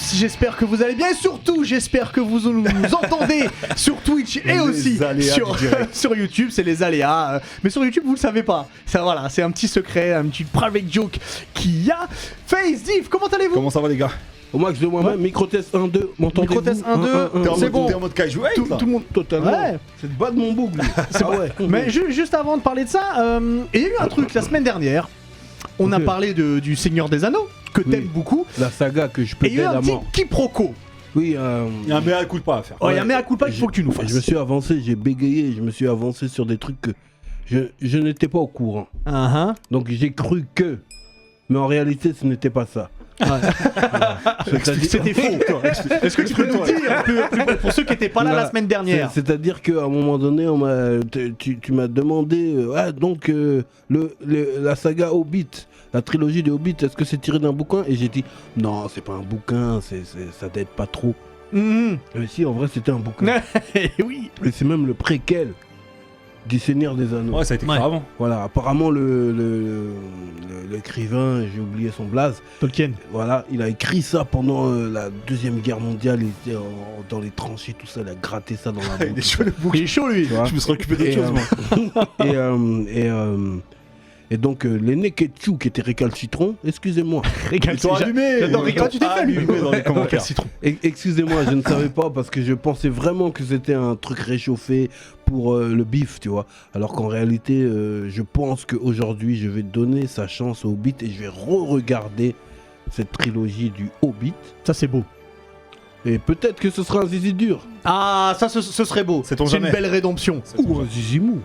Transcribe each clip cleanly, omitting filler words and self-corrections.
tous, j'espère que vous allez bien et surtout j'espère que vous nous entendez sur Twitch et aussi sur YouTube, c'est les aléas. Mais sur YouTube vous le savez pas, ça voilà, c'est un petit secret, un petit private joke qu'il y a. Face, Div, comment allez-vous? Comment ça va les gars? Au max de moi-même, micro-test 1-2, m'entendez-vous? Micro-test 1-2, c'est bon. T'es en mode casual Tout le monde Totalement. Ouais. C'est de bas de mon boucle. C'est vrai. Mais juste avant de parler de ça, il y a eu un truc la semaine dernière. On a parlé du Seigneur des Anneaux, que t'aimes beaucoup. La saga que je peux Et il y a eu un à petit mort. quiproquo. Oui, Il y a un mea culpa à faire. Il y a un mea culpa qu'il faut que tu nous fasses. Je me suis avancé, j'ai bégayé, je me suis avancé sur des trucs que je n'étais pas au courant. Donc j'ai cru que. Mais en réalité, ce n'était pas ça. C'était faux. Est-ce que tu peux nous dire pour ceux qui n'étaient pas là la semaine dernière? C'est-à-dire qu'à un moment donné, tu m'as demandé la saga Hobbit, la trilogie de Hobbit, est-ce que c'est tiré d'un bouquin? Et j'ai dit non, c'est pas un bouquin, ça t'aide pas trop. Mais si, en vrai, c'était un bouquin. Oui. Et c'est même le préquel du Seigneur des Anneaux. Ouais, ça a été fait avant. Voilà, apparemment l'écrivain, j'ai oublié son blaze. Tolkien. Voilà, il a écrit ça pendant la Deuxième Guerre mondiale. Il était dans les tranchées, tout ça, il a gratté ça dans la bouche. Il est chaud le bouc. Il est chaud lui. Je me serais occupé d'autre chose, moi. Et donc les Neketsu qui étaient récalcitrants, excusez-moi. Ils t'ont allumé. J'adore Rika, tu t'es fait allumer dans les commentaires. Excusez-moi, je ne savais pas parce que je pensais vraiment que c'était un truc réchauffé pour le bif, tu vois. Alors qu'en réalité, je pense qu'aujourd'hui, je vais donner sa chance au Hobbit et je vais re-regarder cette trilogie du Hobbit. Ça c'est beau. Et peut-être que ce sera un zizi dur. Ah, ça ce serait beau. C'est une belle rédemption. Ou un zizi mou.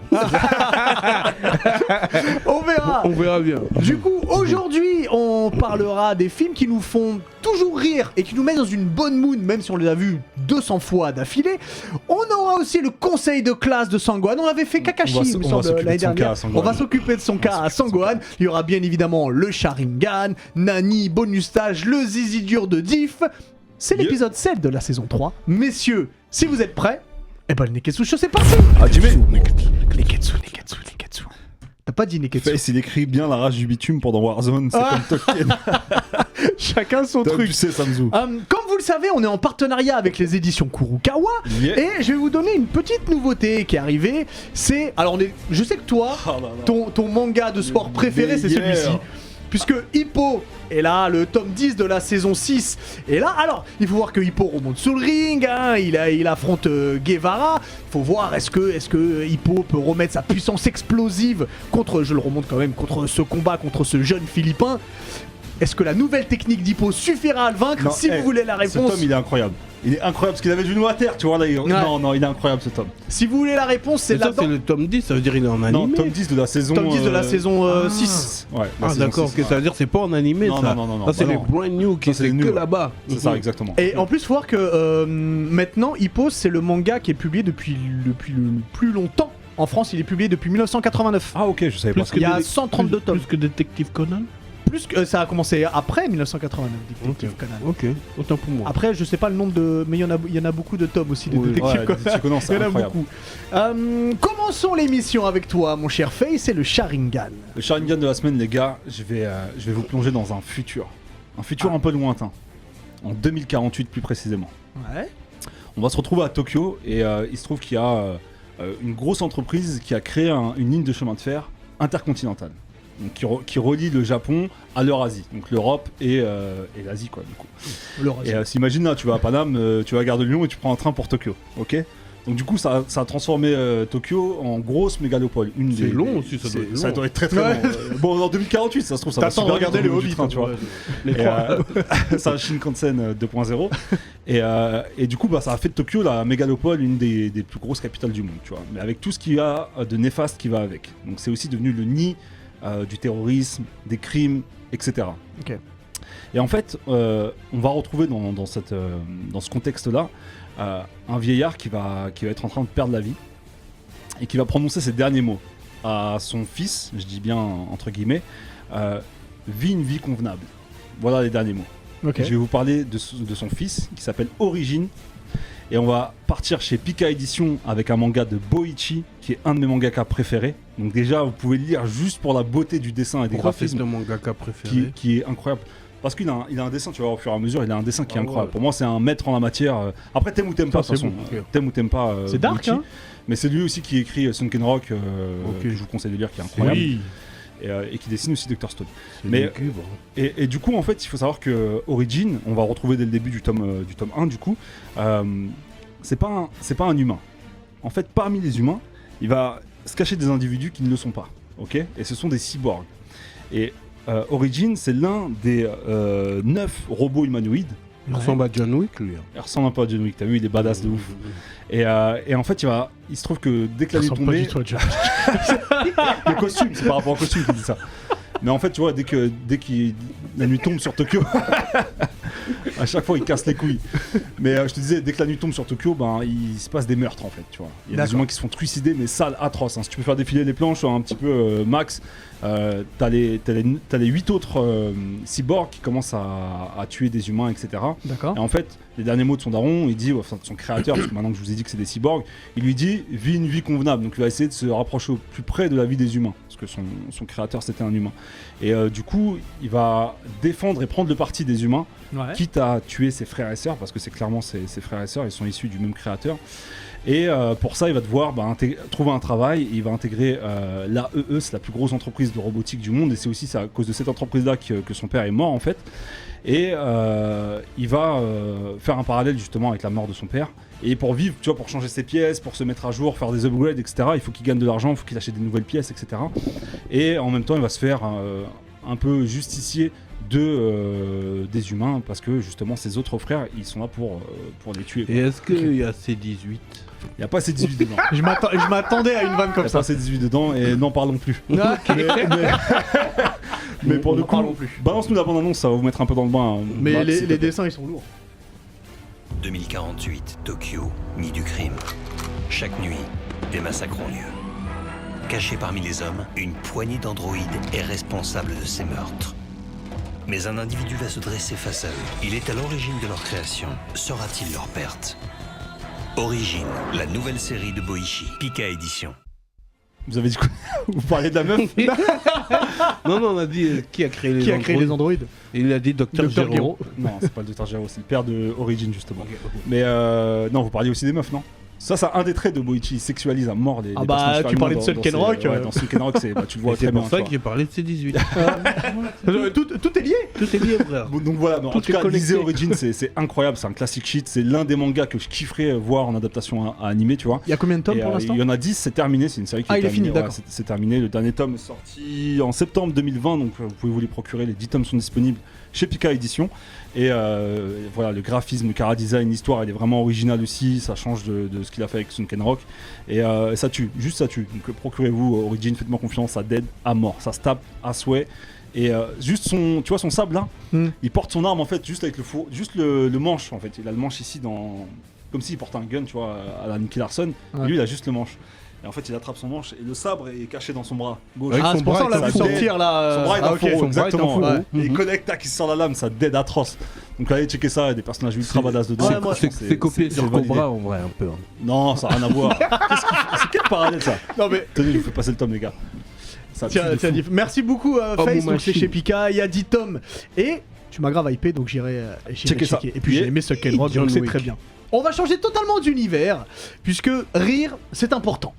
On verra. On verra bien. Du coup, aujourd'hui, on parlera des films qui nous font toujours rire et qui nous mettent dans une bonne mood, même si on les a vus 200 fois d'affilée. On aura aussi le conseil de classe de Sangwan. On avait fait Kakashi, il me semble, l'année dernière. On va s'occuper de son cas à Sangwan. Il y aura bien évidemment le Sharingan, Nani, bonus stage, le zizi dur de Diff. C'est l'épisode 7 de la saison 3. Messieurs, si vous êtes prêts, eh ben le Neketsu Show c'est parti. Neketsu. T'as pas dit Neketsu? Il écrit bien la rage du bitume pendant Warzone, c'est comme Tolkien. Chacun son truc. Tu sais, Samzou. Comme vous le savez, on est en partenariat avec les éditions Kurukawa. Et je vais vous donner une petite nouveauté qui est arrivée. C'est... Alors je sais que toi, ton manga de sport préféré c'est celui-ci. Puisque Hippo est là, le tome 10 de la saison 6 est là. Alors, il faut voir que Hippo remonte sur le ring, hein, il affronte Guevara. Il faut voir est-ce que Hippo peut remettre sa puissance explosive contre ce combat, contre ce jeune Philippin. Est-ce que la nouvelle technique d'Hippo suffira à le vaincre? Vous voulez la réponse... Ce tome, il est incroyable. Il est incroyable parce qu'il avait du genou à terre, tu vois là. Non, il est incroyable ce tome. Si vous voulez la réponse, c'est là-dedans. C'est le tome 10, ça veut dire il est en animé. Non, tome 10 de la saison... Tome 10 de la saison 6. Ouais, d'accord, ça veut dire c'est pas en animé ça. Non. Ça c'est les brand new qui c'est que là-bas. C'est ça, exactement. Et en plus, il faut voir que maintenant, Hippo, c'est le manga qui est publié depuis le plus longtemps. En France, il est publié depuis 1989. Ah ok, je savais pas. Il y a 132 tomes. Plus que Détective Conan. Plus que ça a commencé après 1989, Détective Conan. Ok, autant pour moi. Après, je sais pas le nombre de... Mais il y en a beaucoup de tomes aussi de Détective Conan. Il y en a beaucoup. Commençons l'émission avec toi, mon cher Faye, c'est le Sharingan. Le Sharingan de la semaine, les gars, je vais vous plonger dans un futur. Un futur un peu lointain. En 2048 plus précisément. Ouais. On va se retrouver à Tokyo et il se trouve qu'il y a une grosse entreprise qui a créé une ligne de chemin de fer intercontinentale. Donc, qui relie le Japon à l'Eurasie, donc l'Europe et l'Asie quoi du coup. Et s'imagine là, tu vas à Paname, tu vas à Gare de Lyon et tu prends un train pour Tokyo, ok? Donc du coup ça a transformé Tokyo en grosse mégalopole. C'est long aussi, ça doit être long. Ça doit être très long. Bon en 2048 ça se trouve ça va super regarder les Hobbits, tu vois. C'est un Shinkansen 2.0 et du coup ça a fait de Tokyo la mégalopole une des plus grosses capitales du monde, tu vois. Mais avec tout ce qu'il y a de néfaste qui va avec. Donc c'est aussi devenu le nid du terrorisme, des crimes, etc. Okay. Et en fait, on va retrouver dans ce contexte-là un vieillard qui va être en train de perdre la vie et qui va prononcer ces derniers mots à son fils, je dis bien entre guillemets, vis une vie convenable. Voilà les derniers mots. Okay. Je vais vous parler de son fils qui s'appelle Origin. Et on va partir chez Pika Édition avec un manga de Boichi, qui est un de mes mangaka préférés. Donc déjà, vous pouvez le lire juste pour la beauté du dessin et des graphismes. C'est le mangaka préféré qui est incroyable. Parce qu'il a un dessin, tu vois, au fur et à mesure, il a un dessin qui est incroyable. Pour moi, c'est un maître en la matière. Après, t'aimes ou t'aimes pas, de toute façon. T'aimes ou t'aimes pas. C'est dark, Boichi. hein. Mais c'est lui aussi qui écrit Sunken Rock, que je vous conseille de lire, qui est incroyable. Oui. Et qui dessine aussi Dr Stone. C'est Mais lugubre. et du coup, en fait, il faut savoir que Origin, on va retrouver dès le début du tome 1, du coup, c'est pas un humain. En fait, parmi les humains, il va se cacher des individus qui ne le sont pas. Ok ? Et ce sont des cyborgs. Et Origin, c'est l'un des 9 robots humanoïdes. Il ressemble à John Wick, lui. Il ressemble un peu à John Wick, t'as vu, il est badass de ouf. Et en fait, il se trouve que dès que la nuit est tombée, le costume, c'est par rapport au costume qu'il dit ça. Mais en fait, tu vois, dès que la nuit tombe sur Tokyo, à chaque fois il casse les couilles. Mais je te disais, dès que la nuit tombe sur Tokyo, ben il se passe des meurtres en fait, tu vois. Il y a des humains qui se font trucider, mais sales, atroces. Hein. Si tu peux faire défiler les planches un petit peu max, t'as les 8 autres cyborgs qui commencent à tuer des humains, etc. D'accord. Et en fait, les derniers mots de son daron, il dit, enfin de son créateur, parce que maintenant que je vous ai dit que c'est des cyborgs, il lui dit vis une vie convenable. Donc il va essayer de se rapprocher au plus près de la vie des humains, parce que son créateur c'était un humain. Et du coup, il va défendre et prendre le parti des humains, quitte à tuer ses frères et sœurs, parce que c'est clairement ses frères et sœurs, ils sont issus du même créateur. Et pour ça, il va devoir trouver un travail, et il va intégrer l'AEE, c'est la plus grosse entreprise de robotique du monde, et c'est aussi à cause de cette entreprise-là que son père est mort en fait. Et il va faire un parallèle justement avec la mort de son père. Et pour vivre, tu vois, pour changer ses pièces, pour se mettre à jour, faire des upgrades, etc., il faut qu'il gagne de l'argent, il faut qu'il achète des nouvelles pièces, etc. Et en même temps, il va se faire un peu justicier des humains, parce que justement, ses autres frères, ils sont là pour les tuer. Et est-ce qu'il y a C18 ? Il n'y a pas ces 18 dedans. Je m'attendais à une vanne comme Il n'y a ça. pas ces 18 dedans, et n'en parlons plus. Okay. Mais pour le coup, parlons plus. balance-nous la bande-annonce, ça va vous mettre un peu dans le bain. Mais Max, s'il te les plaît. dessins ils sont lourds. 2048, Tokyo, nid du crime. Chaque nuit, des massacres ont lieu. Cachés parmi les hommes, une poignée d'androïdes est responsable de ces meurtres. Mais un individu va se dresser face à eux. Il est à l'origine de leur création. Sera-t-il leur perte ? Origin, la nouvelle série de Boichi, Pika Édition. Vous avez dit quoi? Vous parlez de la meuf? Non, on a dit qui a créé les Qui a créé les androïdes? Et il a dit Dr. Gero. Non, c'est pas le Dr. Gero, c'est le père de Origin justement. Mais non, vous parliez aussi des meufs, non? Ça, c'est un des traits de Boichi, il sexualise à mort les personnages tu parlais de féminins Sunken Rock. Ouais, dans Sunken Rock, tu le vois très C'est bien. pour ça tu que j'ai parlé de C18. Tout est lié. Tout est lié, frère. vois. Donc voilà, mais en Tout tout est cas, connecté. lisez Origin, c'est incroyable, c'est un classic shit, c'est l'un des mangas que je kifferais voir en adaptation à animé, tu vois. Il y a combien de tomes Et, pour l'instant? il y en a 10, c'est terminé, c'est une série qui Ah, est il est terminée. fini, d'accord. C'est terminé, le dernier tome est sorti en septembre 2020, donc vous pouvez vous les procurer, les 10 tomes sont disponibles chez Pika Édition. Et voilà, le graphisme, le chara-design, l'histoire, elle est vraiment originale aussi, ça change de ce qu'il a fait avec Sunken Rock. Et ça tue, juste ça tue. Donc procurez-vous Origin, faites-moi confiance, ça dead à mort, ça se tape à souhait. Et juste tu vois son sable là, il porte son arme en fait juste avec le four, juste le manche en fait. Il a le manche ici comme s'il portait un gun, tu vois, à la Nicky Larson. Ouais. Et lui il a juste le manche. Et en fait il attrape son manche et le sabre est caché dans son bras gauche. Avec Ah, son c'est pour ça bras, on l'a ça vu dead. sortir là. Son bras est dans Ah, le ok. fourreau, son bras est exactement. dans le fourreau. Ouais. Et il connecte, tac, il sort la lame, ça dead atroce. Donc allez checker ça, il y a des personnages ultra badass dedans. Ouais, moi, C'est copié sur validé. Cobra en vrai, un peu. hein. Non, ça n'a rien à voir. C'est quel parallèle ça? Non mais Tenez, je vous fais passer le tome, les gars. Ça tiens, tue de tiens, fou. Diff. Merci beaucoup Face, mon donc c'est machine. chez Pika, il y a 10 tomes. Et tu m'as grave hypé donc j'irai Checker ça. checker. Et puis j'ai aimé Sunken Rock, John donc c'est Wick. très bien. On va changer totalement d'univers, puisque rire c'est important.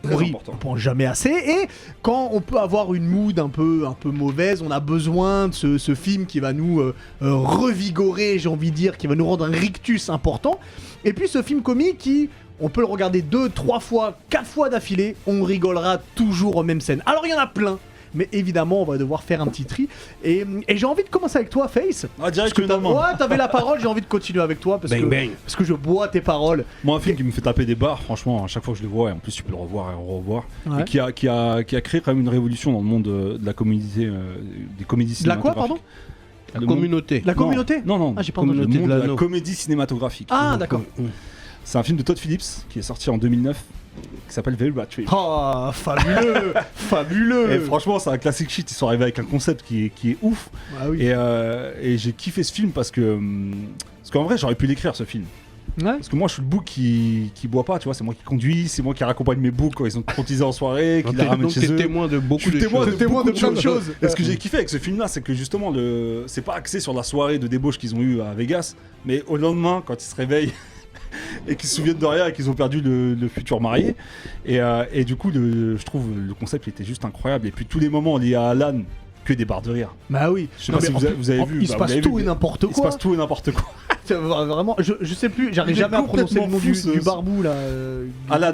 Très On rit, important. on pense jamais assez, et quand on peut avoir une mood un peu mauvaise, on a besoin de ce film qui va nous revigorer, j'ai envie de dire, qui va nous rendre un rictus important. Et puis ce film comique qui, on peut le regarder 2, 3 fois, 4 fois d'affilée, on rigolera toujours aux mêmes scènes. Alors il y en a plein, mais évidemment on va devoir faire un petit tri. Et j'ai envie de commencer avec toi, Face. Ah, direct, Parce que finalement. t'avais la parole, j'ai envie de continuer avec toi parce que je bois tes paroles. Moi, un film qui me fait taper des barres, franchement, à chaque fois que je le vois, et en plus tu peux le revoir et revoir, Ouais. et qui a créé quand même une révolution dans le monde de la comédie, des comédies De la quoi, cinématographiques. La Le communauté. La communauté? Non. Ah, j'ai pas le entendu. Communauté monde de de la l'anneau. comédie cinématographique. Ah, d'accord. C'est un film de Todd Phillips qui est sorti en 2009, qui s'appelle Very Bad Trip. Oh, fabuleux. Fabuleux. Et franchement, c'est un classic shit. Ils sont arrivés avec un concept qui est ouf. Ah oui. Et j'ai kiffé ce film parce qu'en vrai, j'aurais pu l'écrire ce film. Ouais. Parce que moi, je suis le bouc qui boit pas, tu vois. C'est moi qui conduis, c'est moi qui raccompagne mes boucs quand ils sont traumatisés en soirée, qui les ramène Donc chez t'es eux. témoin de beaucoup de témoin choses. de plein de choses. Et ce que j'ai kiffé avec ce film-là, c'est que justement, c'est pas axé sur la soirée de débauche qu'ils ont eu à Vegas, mais au lendemain, quand ils se réveillent et qu'ils se souviennent de rien et qu'ils ont perdu le futur marié. Et du coup, je trouve le concept il était juste incroyable. Et puis tous les moments liés à Alan, que des barres de rire. Bah oui. Je sais pas si vous avez vu. Il se passe tout et n'importe Il se quoi. passe tout et n'importe quoi. C'est vraiment, je sais plus, j'arrive Il est jamais à prononcer le nom complètement fou, du barbou là. Alan.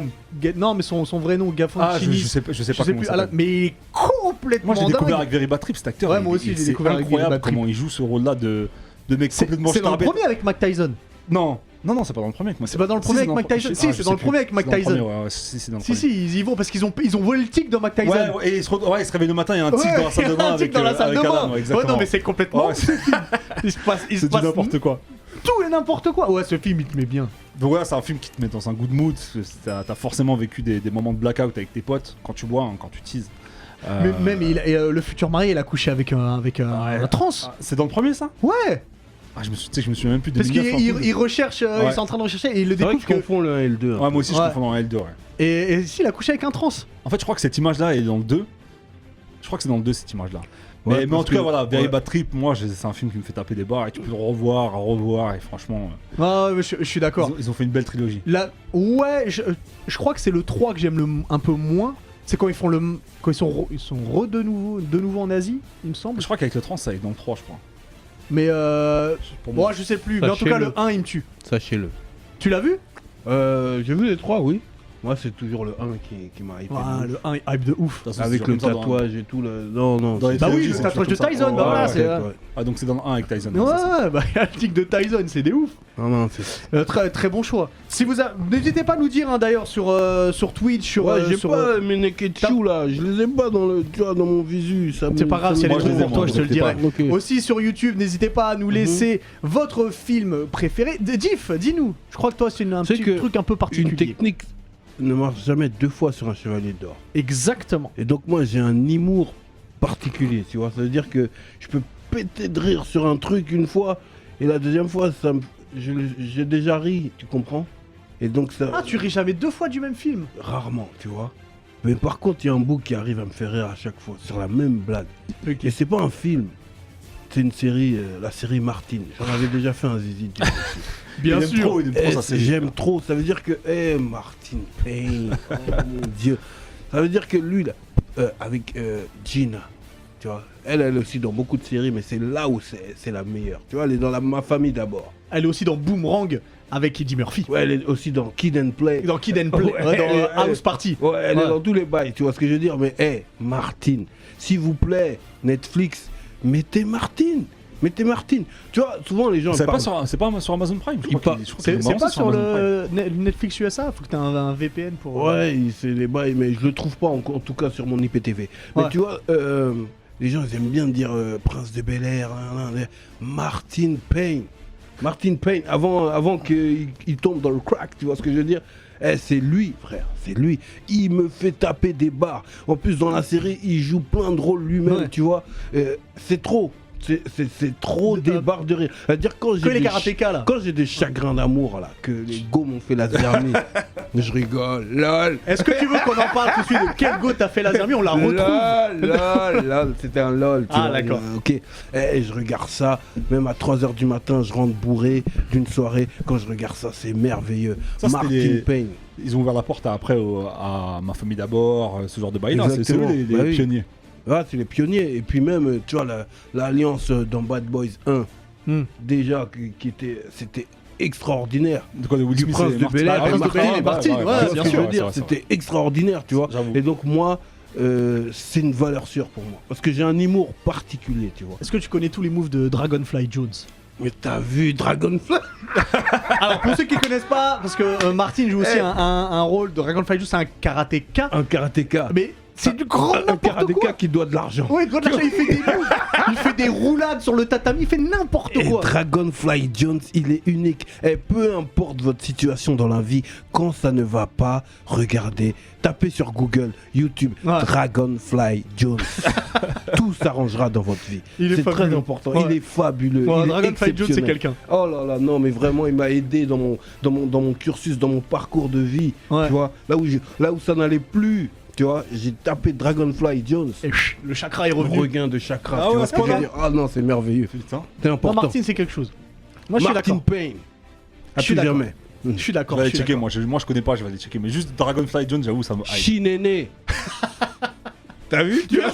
Non, mais son vrai nom, Gaffon Ah, je Chini. sais pas Je comment sais il plus, s'appelle. Alan, mais il est complètement Moi j'ai découvert dingue. avec Very Bad Trip cet acteur. Ouais, moi aussi, j'ai découvert avec C'est Very incroyable Bad Trip. comment il joue ce rôle-là de mec complètement C'est dans le starbé. premier avec Mike Tyson. Non, c'est pas dans le premier avec moi. C'est pas dans le premier avec Mike Tyson. Si, c'est dans le premier avec Mike Tyson. Si, c'est dans le Si, premier. ils y vont parce qu'ils ont volé le tic de Mike Tyson. Ouais, et il se réveille le matin, il y a un tic dans la salle de bain un tic avec dans la salle de Alan, bain. ouais, exactement. Ouais, non, mais c'est complètement. Ouais, Il se passe c'est du n'importe quoi. tout et n'importe quoi. Ouais, ce film, il te met bien. Donc ouais, c'est un film qui te met dans un good mood. T'as forcément vécu des moments de blackout avec tes potes quand tu bois, quand tu teases. Mais même le futur marié, il a couché avec un trans. Ah, c'est dans le premier ça? Ouais. Ah, je me souviens même plus de Parce qu'il recherche, ils sont en train de rechercher et il le C'est vrai découvre qu'ils que. confondent le 1 et le 2. Ouais, moi aussi je Ouais. confonds dans L2, ouais. Et si, il a couché avec un trans. En fait, je crois que cette image-là est dans le 2. Je crois que c'est dans le 2 cette image-là. Ouais, mais en parce tout cas, que- voilà, Very ouais. Bad Trip, moi, c'est un film qui me fait taper des barres et tu peux le revoir, et franchement, Ah, mais je suis d'accord. ils ont fait une belle trilogie. Là, ouais, je crois que c'est le 3 que j'aime un peu moins. C'est quand ils font quand ils sont de nouveau en Asie, il me semble. Je crois qu'avec le trans, ça est dans le 3, je crois. Mais Pour moi. moi, je sais plus. Mais en tout cas, le 1, il me tue. Sachez-le. Tu l'as vu? J'ai vu les 3, oui. Moi, c'est toujours le 1 qui m'a hypé. Ah, le 1 est hype de ouf. De toute façon, Avec c'est le toujours comme ça dans- tatouage et tout. Non, Dans les Bah oui, trilogies, le c'est tatouage de toujours comme ça. Tyson, bah voilà, c'est. ouais. Ah, donc c'est dans le 1 avec Tyson. c'est ça. Ouais, bah il y a le tic de Tyson, c'est des ouf. Non, c'est. Très, très bon choix. Si vous n'hésitez pas à nous dire hein, d'ailleurs sur Twitch, sur. Ouais, j'ai sur, pas mes Neketsu là, je les ai pas dans mon visu. C'est pas grave, si elle est Moi, je trop les pour aime, toi, moi, je te le je les dirai. Ok. Aussi sur YouTube, n'hésitez pas à nous laisser votre film préféré. Diff, dis-nous. Je crois que toi, c'est un C'est petit que truc un peu particulier. Une technique ne marche jamais 2 fois sur un chevalier d'or. Exactement. Et donc moi j'ai un humour particulier, tu vois. Ça veut dire que je peux péter de rire sur un truc une fois et la deuxième fois j'ai déjà ri, tu comprends? Et donc ça Ah, tu ris jamais 2 fois du même film. rarement, tu vois. Mais par contre il y a un bout qui arrive à me faire rire à chaque fois sur la même blague. Et c'est pas un film. C'est une série, la série Martin. J'en avais déjà fait un zizi. Bien Il aime sûr. trop, il aime trop sa série. J'aime trop. Ça veut dire que, Martin Payne, oh mon Dieu. Ça veut dire que lui, là, avec Gina, tu vois, elle aussi dans beaucoup de séries, mais c'est là où c'est la meilleure. Tu vois, elle est dans Ma famille d'abord. Elle est aussi dans Boomerang avec Eddie Murphy. Ouais, elle est aussi dans Kid and Play. Dans Kid and Play, Ouais, dans elle- House Party. Ouais, elle Ouais. est dans tous les bails, tu vois ce que je veux dire. Mais, Martin, s'il vous plaît, Netflix, mettez Martin. Tu vois, souvent les gens C'est parlent. pas sur Amazon Prime, je Il crois. parle- je crois C'est qu'ils c'est l'ont pas balancé sur Amazon Prime. le Netflix USA, faut que t'aies un VPN pour. Ouais, c'est les bails, mais je le trouve pas en tout cas sur mon IPTV. Ouais. Mais tu vois, les gens ils aiment bien dire Prince de Bel-Air, Martin Payne. Martin Payne, avant qu'il tombe dans le crack, tu vois ce que je veux dire? C'est lui, frère, c'est lui. Il me fait taper des barres. En plus, dans la série, il joue plein de rôles lui-même, Ouais. tu vois. C'est trop. C'est trop des barres de rire. C'est-à-dire quand Que j'ai les des karatékas là. quand j'ai des chagrins d'amour là, que les go m'ont fait la zermie, je rigole, lol. Est-ce que tu veux qu'on en parle tout de suite de quel go t'as fait la zermie? On la retrouve. Lol, c'était un lol. tu Ah, vois, d'accord. Ok. Et je regarde ça, même à 3h du matin, je rentre bourré d'une soirée. Quand je regarde ça, c'est merveilleux. Ça, c'était Martin les- Payne. Ils ont ouvert la porte après à Ma famille d'abord, ce genre de bail là, c'est eux Exactement. les Bah oui. pionniers. Ah, c'est les pionniers. Et puis même, tu vois, l'alliance dans Bad Boys 1, Hmm. déjà, c'était extraordinaire. De quoi, de Will Du Smith Prince et de Martin. Bel-Air, Ah, Prince de Martin, Bel-Air et Martin, ouais, Tu vois bien ce que sûr, je veux dire, c'était extraordinaire, tu vois. J'avoue. Et donc moi, c'est une valeur sûre pour moi. Parce que j'ai un humour particulier, tu vois. Est-ce que tu connais tous les moves de Dragonfly Jones? Mais t'as vu Dragonfly? Alors pour ceux qui connaissent pas, parce que Martin joue aussi Eh. un rôle de Dragonfly Jones, c'est un karatéka. Un karatéka. Mais c'est du grand Un n'importe karatéka quoi. qui doit de l'argent. Oui, il fait des moves. il fait des roulades sur le tatami, il fait n'importe Et quoi. Dragonfly Jones, il est unique. Et peu importe votre situation dans la vie, quand ça ne va pas, regardez, tapez sur Google, YouTube, Ouais. Dragonfly Jones. Tout s'arrangera dans votre vie. Il est C'est fabuleux. très important. Ouais. Il est fabuleux. Ouais, il est Dragonfly Jones, c'est exceptionnel. quelqu'un. Oh là là, non, mais vraiment, il m'a aidé dans mon cursus, dans mon parcours de vie. Ouais. Tu vois, là où ça n'allait plus. Tu vois, j'ai tapé Dragonfly Jones. Et le chakra est revenu. Regain de chakra. Ah tu ouais, vois à ce ce que je veux point-là. dire. Ah non, c'est merveilleux. Putain. C'est Non, important. Martin, c'est quelque chose. Moi, je suis Martin d'accord. Payne. Je suis À plus d'accord. jamais. Je suis Je d'accord. vais je aller suis checker, d'accord. moi je connais pas, je vais aller checker. Mais juste Dragonfly Jones, j'avoue, ça me hype. Chinéné. T'as vu tu vois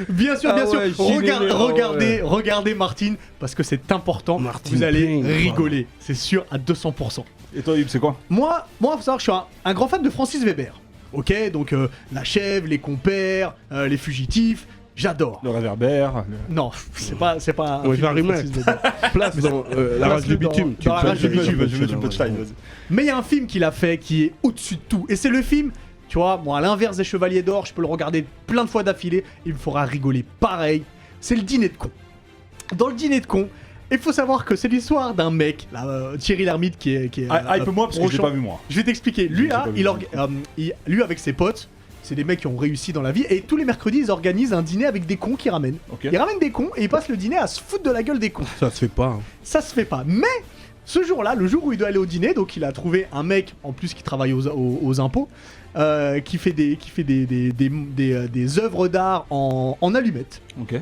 Bien sûr, Ah bien sûr. ouais, Chinéné, ah Regardez Martine, parce que c'est important. Martine Vous allez Payne, rigoler, c'est sûr, à 200%. Et toi, Yves, c'est quoi? Moi, faut savoir que je suis un grand fan de Francis Weber. Ok, donc La Chèvre, Les Compères, Les Fugitifs, j'adore. Le réverbère. Non, c'est pas un Ouais, film je vais de remettre. Francis Weber. Place dans la rage du dans- bitume. dans la peux rage du le faire, bitume, tu peux je le mets faire, du ouais. punchline, vas-y. Mais il y a un film qu'il a fait qui est au-dessus de tout. Et c'est le film, tu vois, moi, à l'inverse des Chevaliers d'Or, je peux le regarder plein de fois d'affilée, il me fera rigoler pareil. C'est le Dîner de con. Dans le Dîner de con, il faut savoir que c'est l'histoire d'un mec, là, Thierry Lhermitte, qui est Hype-moi parce que je l'ai Rochon. pas vu moi. Je vais t'expliquer. Lui, J'ai là, pas vu. lui, avec ses potes, c'est des mecs qui ont réussi dans la vie, et tous les mercredis, ils organisent un dîner avec des cons qui ramènent. Ok. Ils ramènent des cons, et ils passent le dîner à se foutre de la gueule des cons. Ça se fait pas. Hein. Ça se fait pas. Mais ce jour-là, le jour où il doit aller au dîner, donc il a trouvé un mec en plus qui travaille aux impôts, qui fait des œuvres d'art en allumettes. Ok.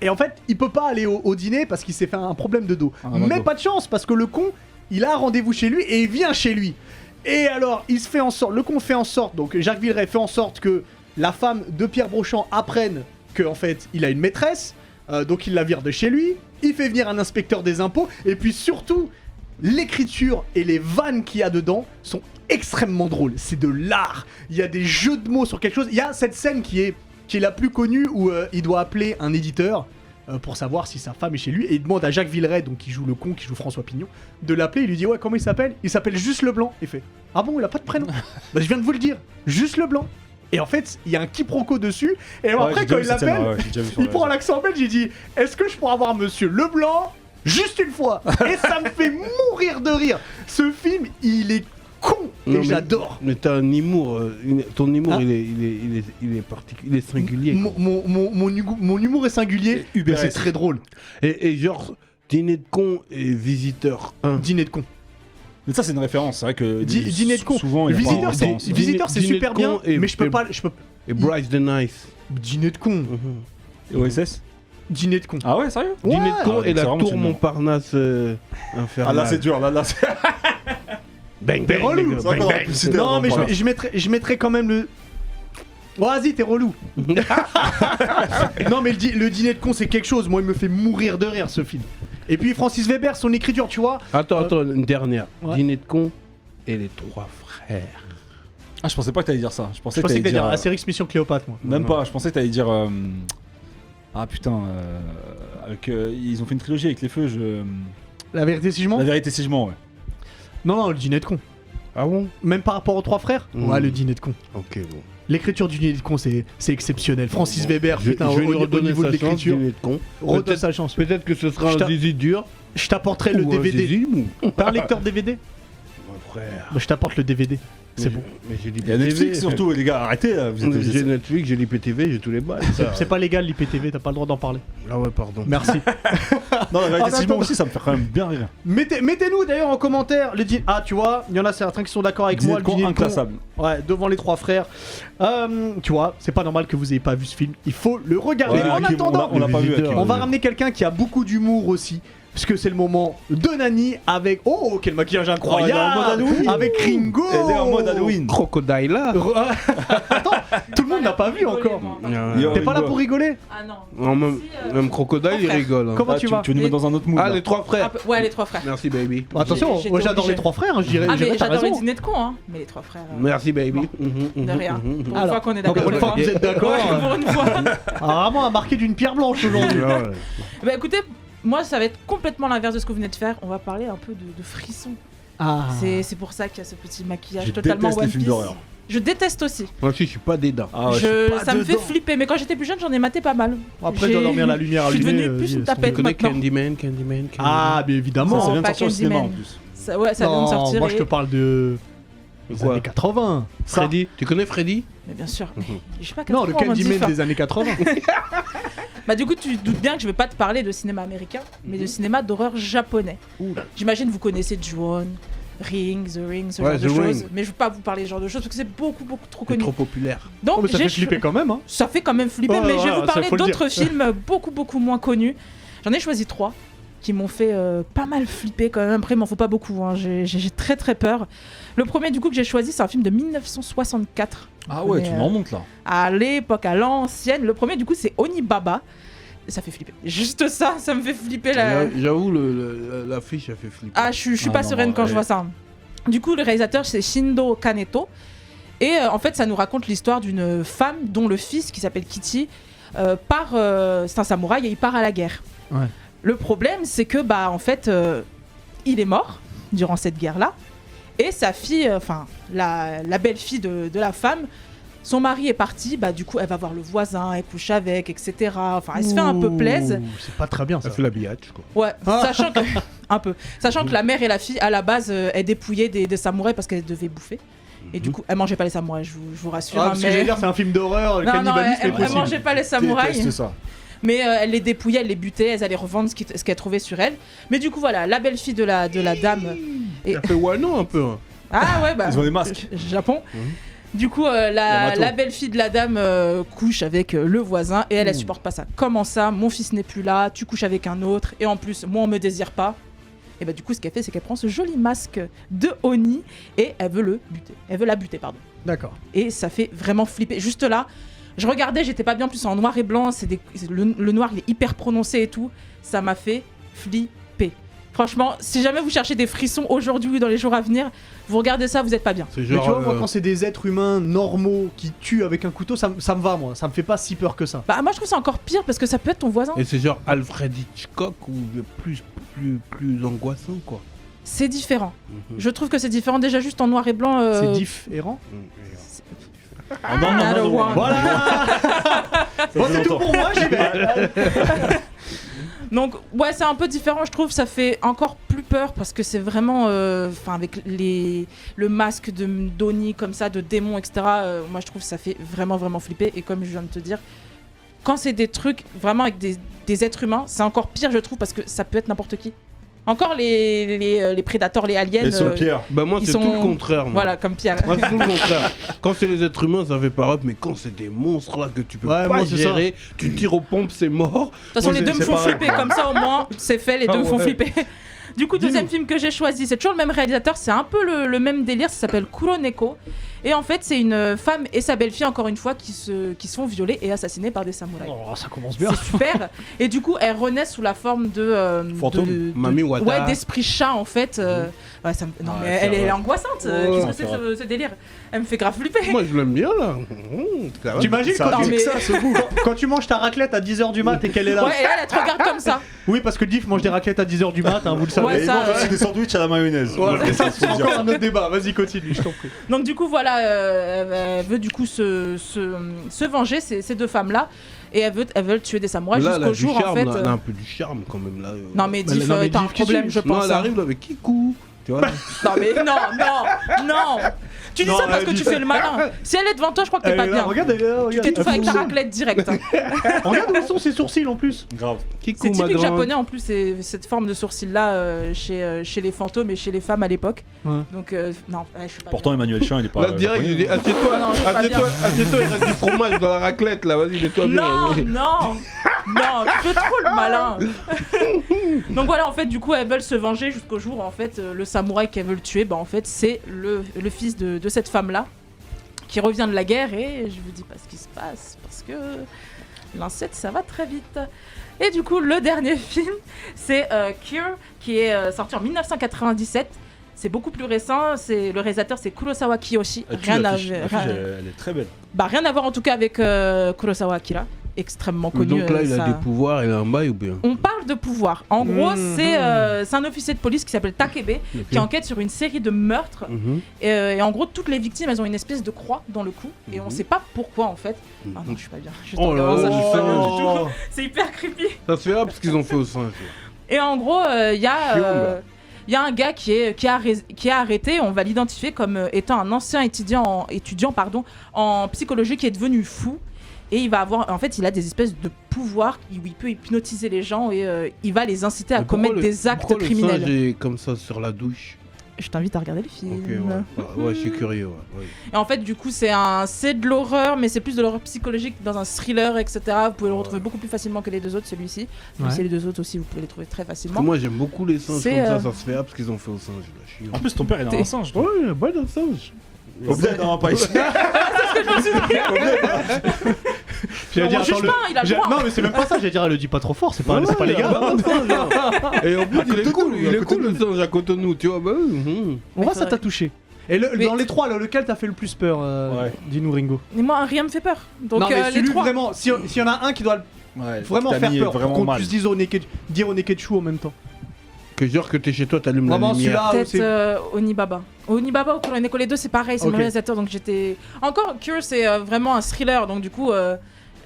Et en fait, il peut pas aller au dîner parce qu'il s'est fait un problème de dos. Ah, Mais d'accord. pas de chance parce que le con, il a un rendez-vous chez lui et il vient chez lui. Et alors, il se fait en sorte, le con fait en sorte, donc Jacques Villeray fait en sorte que la femme de Pierre Brochand apprenne que en fait, il a une maîtresse. Donc il la vire de chez lui. Il fait venir un inspecteur des impôts. Et puis surtout, l'écriture et les vannes qu'il y a dedans sont extrêmement drôles. C'est de l'art. Il y a des jeux de mots sur quelque chose. Il y a cette scène qui est la plus connue où il doit appeler un éditeur pour savoir si sa femme est chez lui. Et il demande à Jacques Villeray, donc qui joue le con, qui joue François Pignon, de l'appeler. Il lui dit ouais, comment il s'appelle? Il s'appelle Juste Leblanc. Il fait ah bon, il a pas de prénom? Bah je viens de vous le dire, Juste Leblanc. Et en fait, il y a un quiproquo dessus. Et alors Ouais, après, j'ai quand déjà il vu cette scène, l'appelle, ouais, j'ai déjà vu sur il les prend réseaux. l'accent belge. Il dit est-ce que je pourrais avoir Monsieur Leblanc juste une fois? Et ça me fait mourir de rire. Ce film, il est con et Non, mais- j'adore. Mais t'as un humour. Ton humour, Hein il est particulier. Il est singulier. Mon, quoi. mon humour est singulier, Et Uber mais c'est S. très drôle. Et genre, Dîner de con et Visiteur 1. Dîner de con. Mais ça, c'est une référence. C'est vrai que Dîner de con. souvent, il y a pas Visiteur, de c'est référence. Visiteur, c'est Dîner de super con bien, et- mais je peux et- pas. Et Bryce the Nice. Dîner de con. Et OSS? Dîner de con. Ah ouais, sérieux? Ouais. Dîner de con Ah, et la c'est vraiment tour génial. Montparnasse Ah infernale. là, c'est dur. Là, c'est. Bang, T'es bang, relou. bang, C'est vrai bang, qu'on aurait bang. pu le citer Non, avant, mais voilà. je mettrais quand même le. Oh, vas-y, t'es relou. Non, mais le dîner de con, c'est quelque chose. Moi, il me fait mourir de rire ce film. Et puis Francis Weber, son écriture, tu vois. Attends, une dernière. Ouais. Dîner de con et les trois frères. Ah, je pensais pas que t'allais dire ça. Je pensais Je pensais que t'allais t'allais dire dire. Astérix Mission Cléopâtre, moi. Même pas, je pensais que t'allais dire. Ah putain. Ils ont fait une trilogie avec les feux. La vérité, si je mens. La vérité, si je mens, ouais. Non, le dîner de con. Ah bon? Même par rapport aux trois frères. Mmh. Ouais, le dîner de con. Ok, bon. L'écriture du dîner de con, c'est exceptionnel. Francis Weber, Je putain, vais lui au redonner niveau de sa chance, l'écriture. Dîner de con. Redonne Peut-être- sa chance. Peut-être que ce sera Je un t'a- zizi dur. Je t'apporterai le ou un DVD. zizi mou. T'as un lecteur DVD? Mon frère. Bah, je t'apporte le DVD. C'est bon. Mais j'ai Il y a Netflix surtout, les gars, arrêtez. Vous êtes- J'ai Netflix, j'ai l'IPTV, j'ai tous les balles. C'est pas légal l'IPTV, t'as pas le droit d'en parler. Ah ouais, pardon. Merci. Non, la vérité, Ah, si je attends. mens aussi, ça me fait quand même bien rire. Mettez-nous d'ailleurs en commentaire le dîner. Ah, tu vois, il y en a certains qui sont d'accord avec Dîner moi. de Le con dîner de con, inclassable. ouais, devant les trois frères. Tu vois, c'est pas normal que vous ayez pas vu ce film. Il faut le regarder. Ouais, En Hakim, attendant, on l'a pas vu. Visiteur, Hakim. on va ramener quelqu'un qui a beaucoup d'humour aussi. Parce que c'est le moment de Nani avec. Oh, quel maquillage incroyable! Oh, elle est en mode Halloween. Avec Ringo! Elle est en mode Halloween. Crocodile là. Attends, tout le monde n'a pas vu encore. Yo. T'es pas là Ringo. pour rigoler? Ah non. Non, même, Si, même Crocodile, il frère. rigole. hein. Comment Ah, tu vas? Tu veux nous mettre dans un autre mood Ah, là. les trois Un frères. peu- Ouais, les trois frères. Merci, baby. Bon, attention, J'étais moi j'adore obligée. les trois frères, hein, je dirais. Ah, mais t'as j'adore les raison. dîners de con, hein. Mais les trois frères. Merci, baby. De rien. Pour une Alors, fois qu'on est donc, d'accord. pour une fois que vous êtes d'accord. Ouais, pour une fois. Vraiment à marquer d'une pierre blanche aujourd'hui. Bah écoutez, moi ça va être complètement l'inverse de ce que vous venez de faire. On va parler un peu de frissons. Ah. C'est pour ça qu'il y a ce petit maquillage Je totalement déteste One les films Piece. d'horreur. Je déteste aussi. Moi aussi, je suis pas dédain. Ah ouais, Ça me fait flipper, mais quand j'étais plus jeune, j'en ai maté pas mal. Après, je dois dormir la lumière Je suis allumée. devenue plus une Tu tapette connais maintenant. Candyman. Ah, bien évidemment. ça vient de pas sortir au cinéma en Candyman. plus. Ça, ouais, ça vient de Non, sortir. moi je te et- parle de. Les Quoi années 80. Ça. Freddy, tu connais Freddy? Mais bien sûr. Je sais pas Non, le comment on dit Candyman ça. des années 80. Bah du coup, tu te doutes bien que je vais pas te parler de cinéma américain, mais de cinéma d'horreur japonais. J'imagine vous connaissez Ju-on, Ring, The Ring, ce Ouais, genre de The choses. Ring. Mais je veux pas vous parler de ce genre de choses parce que c'est beaucoup trop C'est connu. trop populaire. Donc Oh, mais ça j'ai fait flipper quand même, hein. Ça fait quand même flipper, Ouais, mais je vais ouais, vous ça, parler faut le dire. d'autres films beaucoup moins connus. J'en ai choisi 3 qui m'ont fait pas mal flipper quand même. Après, il m'en faut pas beaucoup, hein. J'ai très peur. Le premier du coup que j'ai choisi, c'est un film de 1964. Ah ouais, Mais, tu me remontes là. À l'époque, à l'ancienne. Le premier du coup, c'est Onibaba. Ça fait flipper. Juste ça me fait flipper là. J'avoue, l'affiche, elle fait flipper. Ah, je suis Ah pas non, sereine quand ouais. je vois ça. Du coup, le réalisateur, c'est Shindo Kaneto. Et en fait, ça nous raconte l'histoire d'une femme dont le fils, qui s'appelle Kitty, c'est un samouraï et il part à la guerre. Ouais. Le problème, c'est que, bah, en fait, il est mort durant cette guerre-là. Et sa fille, enfin, la belle-fille de la femme, son mari est parti, bah, du coup, elle va voir le voisin, elle couche avec, etc. Enfin, elle se fait un peu plaise. Ouh, c'est pas très bien ça. Elle fait l'habillage, quoi. Ouais, sachant que un peu, sachant que la mère et la fille à la base elles dépouillaient des samouraïs parce qu'elles devaient bouffer. Et du coup, elles mangeaient pas les samouraïs, je vous rassure. Ah, hein, parce que j'allais dire, c'est un film d'horreur, le non, non, cannibalisme est elles possible. mangeaient pas les samouraïs, C'est ça. mais elles les dépouillaient, elles les butaient, elles allaient revendre ce qu'elles trouvaient sur elles. Mais du coup, voilà, la belle-fille de la dame. Et... Elle fait Wano un peu. Hein. Ah ouais, bah. Ils ont des masques. Japon. Du coup, Yamato. la belle-fille de la dame couche avec le voisin et elle supporte pas ça. Comment ça, mon fils n'est plus là, tu couches avec un autre et en plus, moi on me désire pas. Et bah du coup, ce qu'elle fait, c'est qu'elle prend ce joli masque de Oni et elle veut le buter. Elle veut la buter, pardon. D'accord. Et ça fait vraiment flipper. Juste là, je regardais, j'étais pas bien, plus en noir et blanc, le noir il est hyper prononcé et tout. Ça m'a fait flipper. Franchement, si jamais vous cherchez des frissons aujourd'hui ou dans les jours à venir, vous regardez ça, vous êtes pas bien. C'est Mais tu vois, genre. moi, quand c'est des êtres humains normaux qui tuent avec un couteau, ça me va, moi. Ça me fait pas si peur que ça. Bah moi je trouve ça encore pire parce que ça peut être ton voisin. Et c'est genre Alfred Hitchcock ou plus angoissant, quoi. C'est différent. Mhm. Je trouve que c'est différent déjà juste en noir et blanc. C'est différent. Ah, non. Voilà. Bon, c'est tout pour moi, j'y vais. Donc ouais, c'est un peu différent, je trouve. Ça fait encore plus peur parce que c'est vraiment, enfin avec le masque de d'Oni comme ça, de démon, etc. Moi je trouve que ça fait vraiment flipper. Et comme je viens de te dire, quand c'est des trucs vraiment avec des êtres humains, c'est encore pire, je trouve, parce que ça peut être n'importe qui. Encore les prédateurs, les aliens. Et sur Pierre. Bah, moi, Ils c'est sont- tout le contraire. Moi. Voilà, comme Pierre. Moi, c'est tout le contraire. Quand c'est les êtres humains, ça fait peur, mais quand c'est des monstres là que tu peux Ouais, pas moi, c'est gérer, tu tires aux pompes, c'est mort. De toute façon, Moi, les deux c'est me font pareil. flipper, comme ça au moins, c'est fait, les deux Ah me font ouais. flipper. Du coup, deuxième film que j'ai choisi, c'est toujours le même réalisateur, c'est un peu le même délire, ça s'appelle Kuroneko. Et en fait, c'est une femme et sa belle-fille, encore une fois, qui se font violer et assassiner par des samouraïs. Oh, ça commence bien. C'est super. Et du coup, elles renaissent sous la forme de. Fantôme. Mami Wata. Ouais, d'esprit chat en fait. Ouais, non, Ah, mais c'est elle est vrai. angoissante. Ouais, Qu'est-ce que c'est c'est ce délire? Elle me fait grave flipper. Moi, je l'aime bien là. T'imagines Ça quand, Non, mais- quand tu manges ta raclette à 10h du mat et qu'elle est là. Ouais, et elle te regarde comme ça. Oui, parce que Diff mange des raclettes à 10h du mat, hein, vous le savez. Ouais, Et ça, moi, je fais des sandwichs à la mayonnaise. Voilà, Ça, faut c'est le dire. encore un autre débat. Vas-y, continue, je t'en prie. Donc du coup voilà, elle veut du coup se venger ces deux femmes là et elles veulent tuer des samouraïs Là, elle a jusqu'au du jour en charme, fait. là, elle a un peu du charme quand même là. Non mais Diff, non, mais t'as un Diff, qu'est-ce problème que je Non, pense. elle hein. arrive là avec Kikou. Tu vois. Non mais non. Tu dis Non, ça parce que elle tu dit- fais le malin. Si elle est devant toi, je crois que t'es Elle pas est là, bien. regarde, elle est là, Tu regarde. t'étouffes avec ta Elle raclette direct. hein. Regarde où sont ses sourcils en plus. Grave. Kikou, C'est ma typique grande. japonais en plus, cette forme de sourcil là chez les fantômes et chez les femmes à l'époque. Ouais. Donc non, je suis pas Pourtant, bien. Emmanuel Chin, il est pas. Là, direct, japonais, il dit hein. assieds-toi, Non, je suis pas assieds-toi, assieds-toi, il reste du fromage dans la raclette là, vas-y, mets-toi bien. Non, tu fais trop le malin. Donc voilà, en fait, du coup, elles veulent se venger jusqu'au jour, en fait, le samouraï qu'elles veulent tuer, bah en fait, c'est le fils de cette femme-là qui revient de la guerre et je vous dis pas ce qui se passe parce que l'inceste, ça va très vite. Et du coup, le dernier film, c'est Cure, qui est sorti en 1997. C'est beaucoup plus récent. Le réalisateur, c'est Kurosawa Kiyoshi. Ah, tu, l'affiche, rien elle est très belle. à voir en tout cas avec Kurosawa Akira. extrêmement connu. Donc là, il a ça- des pouvoirs, il a un bail ou bien? On parle de pouvoir. En gros, c'est un officier de police qui s'appelle Takebe qui enquête sur une série de meurtres. Et en gros, toutes les victimes, elles ont une espèce de croix dans le cou. Et on sait pas pourquoi en fait. Ah non, je suis pas bien. Juste en Oh là regardant ça, là, je suis pas bien oh. du tout. C'est hyper creepy. Ça se fait là parce qu'ils ont fait au singe. Et en gros, il y a. là. Il y a un gars qui est arrêté, on va l'identifier comme étant un ancien étudiant en psychologie qui est devenu fou. Et il va avoir, en fait, il a des espèces de pouvoirs où il peut hypnotiser les gens et il va les inciter à commettre des actes pourquoi criminels. Le singe est comme ça sur la douche. Je t'invite à regarder le film. Ok, ouais, je suis curieux. Ouais. Et en fait, du coup, c'est de l'horreur, mais c'est plus de l'horreur psychologique dans un thriller, etc. Vous pouvez le retrouver beaucoup plus facilement que les deux autres, celui-ci. Même si les deux autres aussi, vous pouvez les trouver très Parce facilement. que moi, j'aime beaucoup les singes C'est, comme ça se fait là parce qu'ils ont fait au singe. Là. Je suis... En plus, ton père, il a un singe. toi. Ouais, ouais, dans le singe. Au bled, non, pas ici. J'allais dire, on juge attends, pas, il a le droit. Non, mais c'est même pas ça, j'allais dire, elle le dit pas trop fort, c'est pas Ouais, légal. dans le singe, là. Et en plus, il est Cotonou, cool le singe à Cotonou, tu vois. Bah, Moi, ça faudrait- t'a touché. Et Mais- dans les trois, lequel t'as fait le plus peur, Ouais. dis-nous Ringo? Mais moi, rien me fait peur. Donc, non, mais les celui trois. vraiment, s'il y en a un qui doit Ouais, vraiment t'as faire mis peur, pour vraiment qu'on mal. puisse dire au Neketsu en même temps. Que genre que t'es chez toi, t'allumes la Vraiment, lumière. celui-là, Peut-être c'est. Onibaba. Onibaba ou Kuroneko, les deux c'est pareil, c'est Ok. mon réalisateur donc j'étais. Encore, Cure c'est vraiment un thriller donc du coup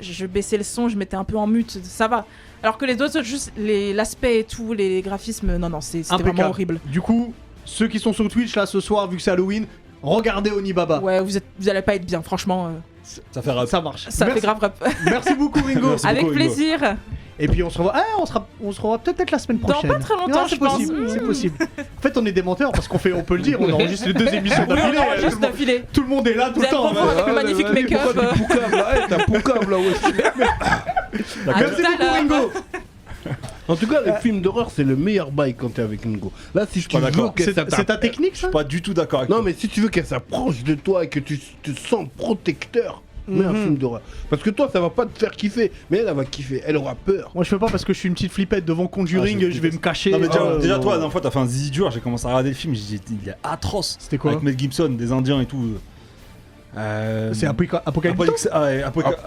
je baissais le son, je mettais un peu en mute, ça va. Alors que les autres, juste l'aspect et tout, les graphismes, non, c'était Impeccable. vraiment horrible. Du coup, ceux qui sont sur Twitch là ce soir, vu que c'est Halloween, regardez Onibaba. Ouais, vous allez pas être bien, franchement, Ça fait rap. Ça marche. ça Merci, fait grave rap. merci beaucoup Ringo. Merci. Avec beaucoup, Hugo. plaisir. Et puis on se revoit, on se revoit peut-être la semaine Dans prochaine. pas très longtemps, Non, c'est je pense. possible, c'est possible. En fait, on est des menteurs parce on peut le dire, on enregistre les 2 émissions Oui, d'affilée. on enregistre d'affilée. Tout le monde est là tout Vous le allez temps. revoir avec le magnifique make-up. T'as Poucave là, ouais. À Merci tout à beaucoup l'heure. Ringo. En tout cas, les films d'horreur, c'est le meilleur bail quand t'es avec Ngo. Là, si tu pas veux d'accord. que ça C'est ta technique ça? Pas du tout d'accord avec Non, toi. mais si tu veux qu'elle s'approche de toi et que tu te sens protecteur, mets un film d'horreur. Parce que toi, ça va pas te faire kiffer, mais elle va kiffer, elle aura peur. Moi je peux pas parce que je suis une petite flippette devant Conjuring, Ah, je je vais me cacher. Non, mais déjà, Ah, déjà, non. toi, la dernière fois, t'as fait un zizi dur, j'ai commencé à regarder le film, j'ai dit, il est atroce. C'était quoi? Avec Mel Gibson, des Indiens et tout. C'est Apocalypto.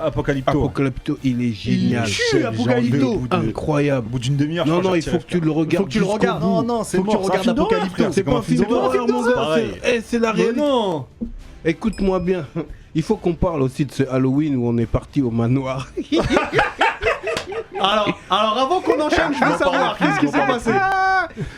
Apocalypto. Apocalypto, il est génial. tue, Apocalypto. Incroyable. Au bout d'une demi-heure, Non, je crois non, que il j'ai faut que tu le Faut regardes. que tu le jusqu'au regardes. bout. Non, non, c'est Faut que tu mort, c'est un regardes film d'horreur, Apocalypto. frère, C'est pas un film d'horreur, mon gars. pareil. C'est la réalité. non. Écoute-moi bien. Il faut qu'on parle aussi de ce Halloween où on est parti au manoir. Alors avant qu'on enchaîne, je veux savoir qu'est-ce qui s'est passé.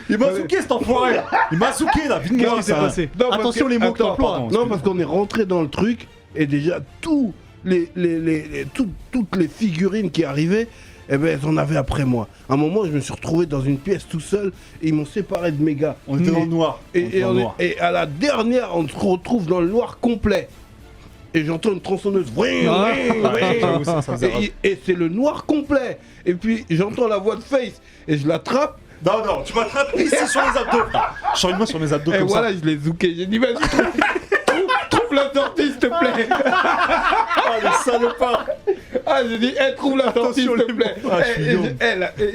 Il m'a souqué cet enfoiré là. Il m'a souqué là, vite Qu'est-ce moi qui s'est ça. passé? Non, parce Attention que- les mots que attends, t'emploies. pardon. Non, parce qu'on est rentré dans le truc et déjà toutes les figurines qui arrivaient, eh ben, elles en avaient après moi. À un moment, je me suis retrouvé dans une pièce tout seul et ils m'ont séparé de mes gars. On était dans le noir. On était Et, dans le noir. et à la dernière, on se retrouve dans le noir complet. Et j'entends une tronçonneuse. J'avoue, ça faisait rap. Et c'est le noir complet. Et puis j'entends la voix de Face et je l'attrape. Non, non, tu m'attrapes ici sur les abdos. Je sors une main sur mes abdos Et comme voilà, je l'ai zouké. J'ai dit, vas-y, trouve la sortie, s'il te plaît. ça. Ah, le salopard. Ah, j'ai dit, trouve la sortie, s'il te plaît. Ah, je suis long.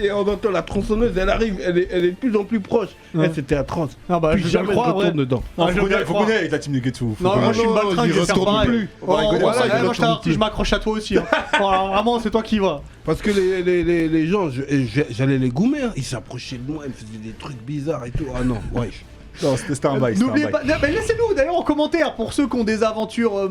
Et on entend la tronçonneuse, elle arrive, elle est de plus en plus proche. Ouais. C'était atroce. Ah bah Plus je viens jamais le croire, je retourne ouais. dedans. Ah, je veux bien le Faut croire. qu'on aille avec la team de Getsu. Non, moi je suis non, baltringue, j'y je vais faire retourne pareil. plus. Oh, rigoler, voilà, ça, moi, je m'accroche à toi aussi. Hein. Voilà, vraiment, c'est toi qui vas. Parce que les gens, j'allais les goumer, hein. Ils s'approchaient de moi, ils me faisaient des trucs bizarres et tout. Ah non, wesh. Non, c'était un bail. N'oubliez pas, non, mais laissez-nous d'ailleurs en commentaire pour ceux qui ont des aventures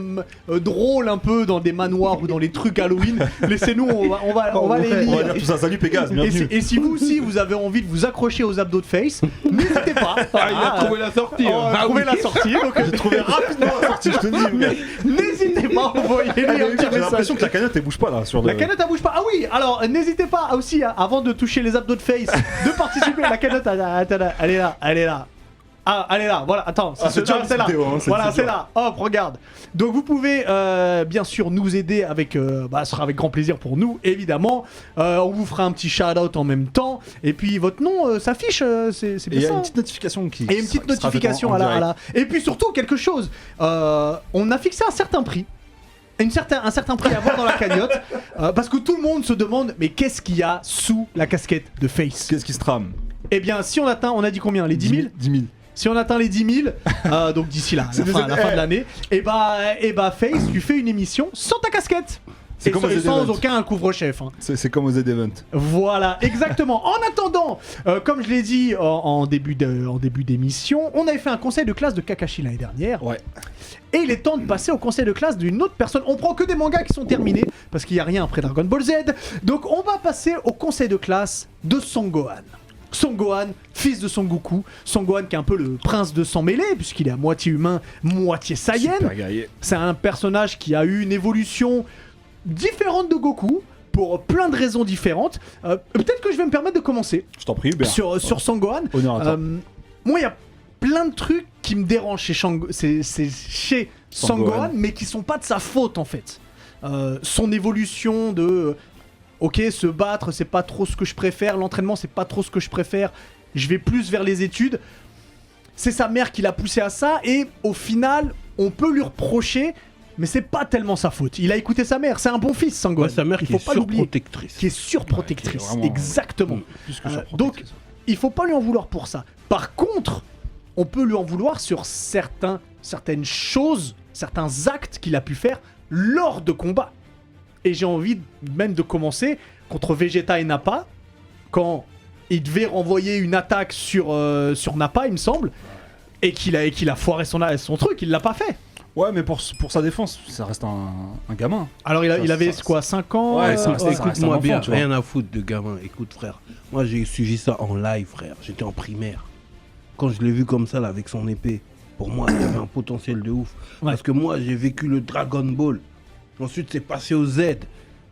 drôles un peu dans des manoirs ou dans les trucs Halloween. Laissez-nous, on va les On va lire. dire tout ça. Salut Pégase, Et si, bienvenue. et si vous aussi vous avez envie de vous accrocher aux abdos de Face, n'hésitez pas. Ah, il a trouvé la sortie. On hein. a trouvé la sortie, donc J'ai trouvé rapidement la sortie, je te dis. mais- n'hésitez pas, envoyez-les un petit J'ai message. l'impression que la canette elle bouge pas là sur le. La canette elle bouge pas. Ah oui, alors n'hésitez pas aussi avant de toucher les abdos de Face de participer. La canette elle est là, elle est là. Ah, elle est là, voilà, attends, c'est dur, c'est là. cette vidéo, hein, Voilà, c'est c'est dur. là. Hop, regarde. Donc vous pouvez bien sûr nous aider avec, ce sera avec grand plaisir pour nous, évidemment. On vous fera un petit shout-out en même temps. Et puis votre nom s'affiche, c'est Et il bien y a ça. une hein. petite notification qui. Et une petite qui sera faite notification en à la, direct. Et puis surtout quelque chose. On a fixé un certain prix. Un certain prix à voir dans la cagnotte. Parce que tout le monde se demande, mais qu'est-ce qu'il y a sous la casquette de Face? Qu'est-ce qui se trame? Eh bien, si on atteint, on a dit combien? Les 10 000? 10 000. Si on atteint les 10 000, donc d'ici là, C'est la fin des- de l'année, et bah Face, tu fais une émission sans ta casquette. C'est comme aux sans Z-Event. aucun couvre-chef. Hein. C'est comme aux Z-Event. Voilà, exactement. En attendant, comme je l'ai dit en début d'émission, on avait fait un conseil de classe de Kakashi l'année dernière. Ouais. Et il est temps de passer au conseil de classe d'une autre personne. On prend que des mangas qui sont terminés, parce qu'il n'y a rien après Dragon Ball Z. Donc on va passer au conseil de classe de Son Gohan. Son Gohan, fils de Son Goku. Son Gohan qui est un peu le prince de sang mêlé, puisqu'il est à moitié humain, moitié Saiyan. Super guerrier. C'est un personnage qui a eu une évolution différente de Goku, pour plein de raisons différentes. Peut-être que je vais me permettre de commencer Je t'en prie, Hubert. sur Son Gohan. Honneur à toi. Moi, il y a plein de trucs qui me dérangent chez chez Son Gohan, mais qui sont pas de sa faute en fait. Son évolution de ok, se battre, c'est pas trop ce que je préfère, l'entraînement, c'est pas trop ce que je préfère, je vais plus vers les études. C'est sa mère qui l'a poussé à ça, et au final, on peut lui reprocher, mais c'est pas tellement sa faute. Il a écouté sa mère, c'est un bon fils, Son Gohan. Ouais, sa mère il qui faut est pas l'oublier. surprotectrice. Qui est surprotectrice, Ouais, qui est vraiment, exactement. Plus que surprotectrice. Donc, il faut pas lui en vouloir pour ça. Par contre, on peut lui en vouloir sur certaines choses, certains actes qu'il a pu faire lors de combats. Et j'ai envie même de commencer contre Vegeta et Nappa, quand il devait renvoyer une attaque sur Nappa, il me semble, et qu'il a foiré son truc, il l'a pas fait. Ouais, mais pour sa défense, ça reste un gamin. Alors il avait quoi, 5 ans Ouais, ça reste un Écoute-moi enfant, bien, tu vois. rien à foutre de gamin. Écoute, frère, moi j'ai suivi ça en live, frère. J'étais en primaire. Quand je l'ai vu comme ça, là, avec son épée, pour moi, il y avait un potentiel de ouf. Ouais. Parce que moi, j'ai vécu le Dragon Ball. Ensuite, c'est passé au Z.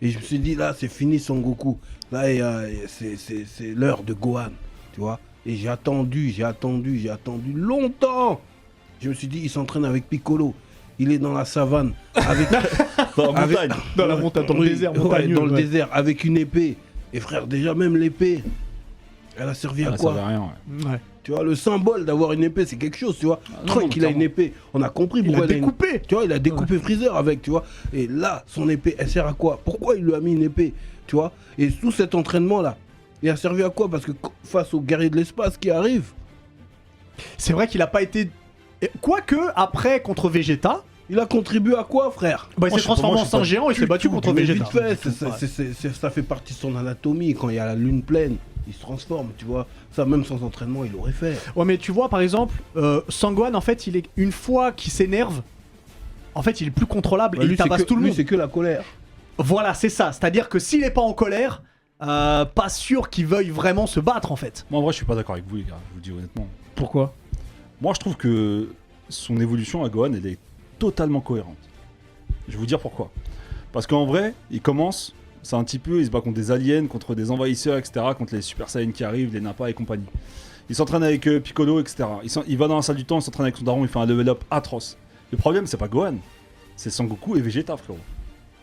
Et je me suis dit, là, c'est fini Son Goku. Là, c'est l'heure de Gohan, tu vois. Et j'ai attendu longtemps. Je me suis dit, il s'entraîne avec Piccolo. Il est dans la savane, avec, Dans la montagne. Dans la montagne, dans le oui, désert ouais, montagneux. dans le ouais. désert, avec une épée. Et frère, déjà, même l'épée, elle a servi à Ah, ça quoi? veut rien, ouais. Ouais. Tu vois, le symbole d'avoir une épée, c'est quelque chose, tu vois. non, Trunk, il a une clairement. épée. On a compris Il pourquoi a il a une... découpé. Tu vois, il a découpé Freezer avec, tu vois. Et là, son épée, elle sert à quoi? Pourquoi il lui a mis une épée? Tu vois. Et tout cet entraînement-là, il a servi à quoi? Parce que face aux guerriers de l'espace qui arrivent, C'est vrai qu'il a pas été... Quoique, après, contre Vegeta, il a contribué à quoi, frère? bah, il Moi, s'est je- transformé moi, en je sais pas singe géant, il du s'est battu tout, contre Mais Vegeta. vite fait, ça fait partie de son anatomie. Quand il y a la lune pleine, il se transforme, tu vois. Ça, même sans entraînement, il l'aurait fait. Ouais, mais tu vois, par exemple, Son Gohan, en fait, une fois qu'il s'énerve, en fait, il est plus contrôlable et il tabasse tout le monde. c'est que la colère. Voilà, c'est ça. C'est-à-dire que s'il est pas en colère, pas sûr qu'il veuille vraiment se battre, en fait. Moi, en vrai, je suis pas d'accord avec vous, les gars. Je vous le dis honnêtement. Pourquoi? Moi, je trouve que son évolution à Gohan, elle est totalement cohérente. Je vais vous dire pourquoi. Parce qu'en vrai, il commence, c'est un petit peu, il se bat contre des aliens, contre des envahisseurs, etc., contre les Super Saiyans qui arrivent, les Nappa et compagnie. Il s'entraîne avec Piccolo, etc. Il va dans la salle du temps, il s'entraîne avec son daron, il fait un level up atroce. Le problème, c'est pas Gohan, c'est Son Goku et Vegeta, frérot.